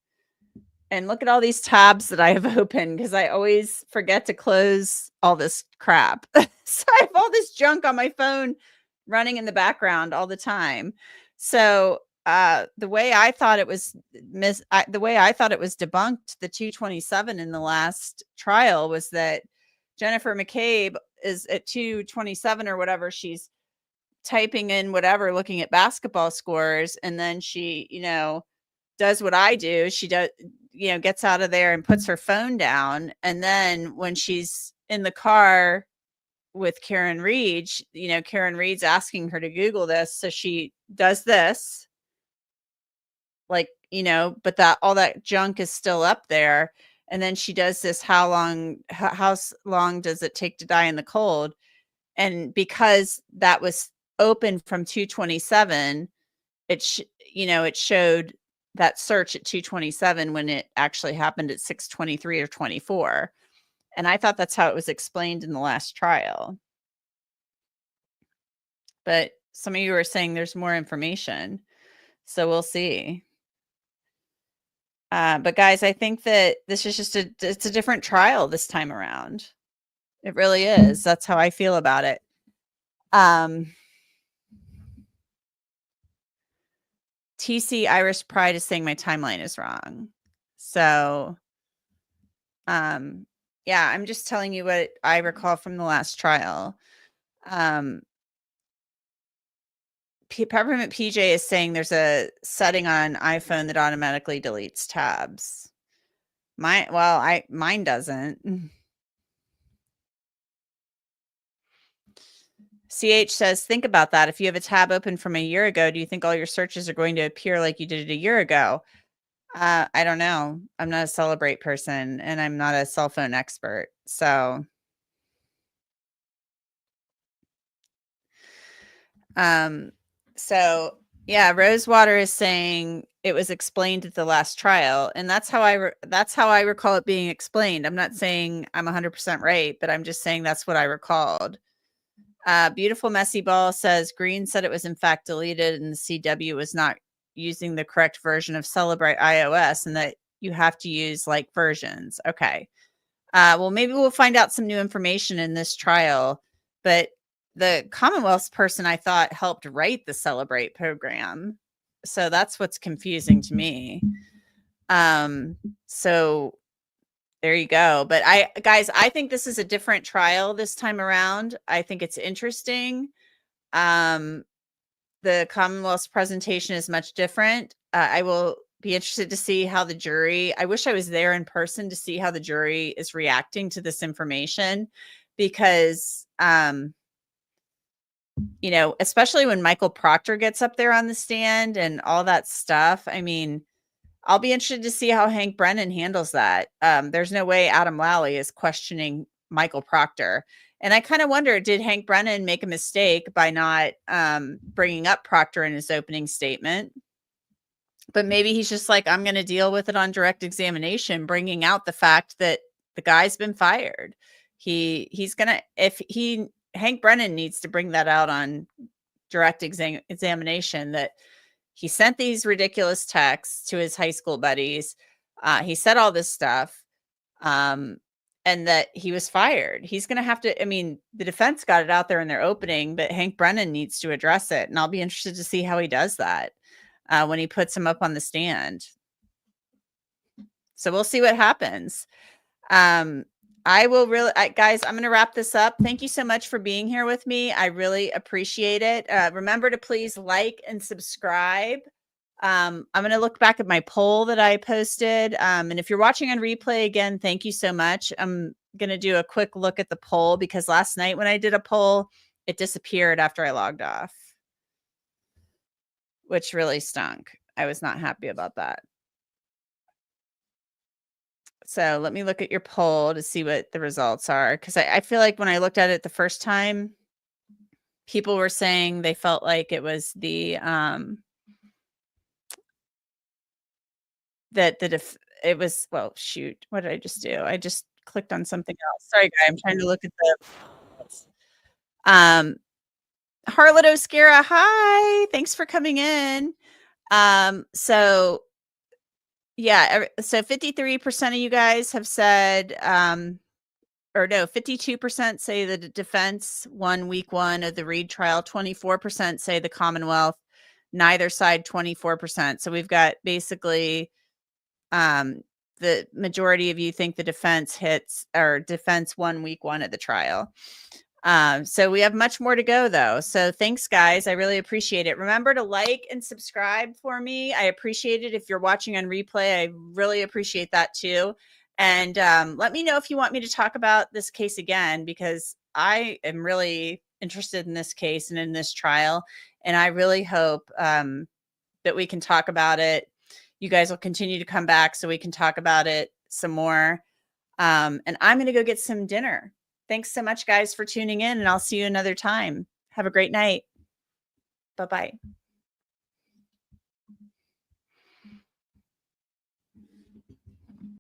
And look at all these tabs that I have open because I always forget to close all this crap. So I have all this junk on my phone running in the background all the time. So the way I thought it was debunked, the 227 in the last trial, was that Jennifer McCabe is at 227 or whatever. She's typing in whatever, looking at basketball scores, and then she, does what I do. She does, gets out of there and puts her phone down. And then when she's in the car with Karen Reed, Karen Reed's asking her to Google this. So she does this, but all that junk is still up there. And then she does this, how long does it take to die in the cold? And because that was open from 227, it showed that search at 227 when it actually happened at 623 or 24. And I thought that's how it was explained in the last trial. But some of you are saying there's more information. So we'll see. But guys, I think that this is just it's a different trial this time around. It really is. That's how I feel about it. TC Irish Pride is saying my timeline is wrong. So, yeah, I'm just telling you what I recall from the last trial. Peppermint PJ is saying there's a setting on iPhone that automatically deletes tabs. Mine doesn't. CH says, think about that. If you have a tab open from a year ago, do you think all your searches are going to appear like you did it a year ago? I don't know. I'm not a Celebrate person, and I'm not a cell phone expert. So, so yeah, Rosewater is saying it was explained at the last trial, and that's how I recall it being explained. I'm not saying I'm 100% right, but I'm just saying that's what I recalled. Beautiful Messy Ball says Green said it was in fact deleted, and the CW was not using the correct version of Celebrate iOS, and that you have to use like versions. Okay. Well, maybe we'll find out some new information in this trial, but the Commonwealth's person I thought helped write the Celebrate program. So that's what's confusing to me. So there you go. But guys, I think this is a different trial this time around. I think it's interesting. The Commonwealth's presentation is much different. I will be interested to see how the jury, I wish I was there in person to see how the jury is reacting to this information, because, you know, especially when Michael Proctor gets up there on the stand and all that stuff. I mean, I'll be interested to see how Hank Brennan handles that. There's no way Adam Lally is questioning Michael Proctor. And I kind of wonder, did Hank Brennan make a mistake by not bringing up Proctor in his opening statement? But maybe he's just like, I'm going to deal with it on direct examination, bringing out the fact that the guy's been fired. He's going to, Hank Brennan needs to bring that out on direct examination, that he sent these ridiculous texts to his high school buddies. He said all this stuff, and that he was fired. He's going to have to, I mean, the defense got it out there in their opening, but Hank Brennan needs to address it. And I'll be interested to see how he does that when he puts him up on the stand. So we'll see what happens. I will really, guys, I'm going to wrap this up. Thank you so much for being here with me. I really appreciate it. Remember to please like and subscribe. I'm going to look back at my poll that I posted. And if you're watching on replay again, thank you so much. I'm going to do a quick look at the poll, because last night when I did a poll, it disappeared after I logged off, which really stunk. I was not happy about that. So let me look at your poll to see what the results are, because I feel like when I looked at it the first time, people were saying they felt like it was the it was, well, shoot, what did I just do? I just clicked on something else. Sorry, guys, I'm trying to look at the Harlot Oscara. Hi, thanks for coming in. So yeah, so 53% of you guys have said, or no, 52% say the defense won week 1 of the Reed trial. 24% say the Commonwealth. Neither side, 24%. So we've got basically the majority of you think the defense won week 1 of the trial. So we have much more to go, though. So thanks, guys. I really appreciate it. Remember to like and subscribe for me. I appreciate it. If you're watching on replay, I really appreciate that too. And let me know if you want me to talk about this case again, because I am really interested in this case and in this trial. And I really hope that we can talk about it. You guys will continue to come back so we can talk about it some more. And I'm going to go get some dinner. Thanks so much, guys, for tuning in, and I'll see you another time. Have a great night. Bye-bye.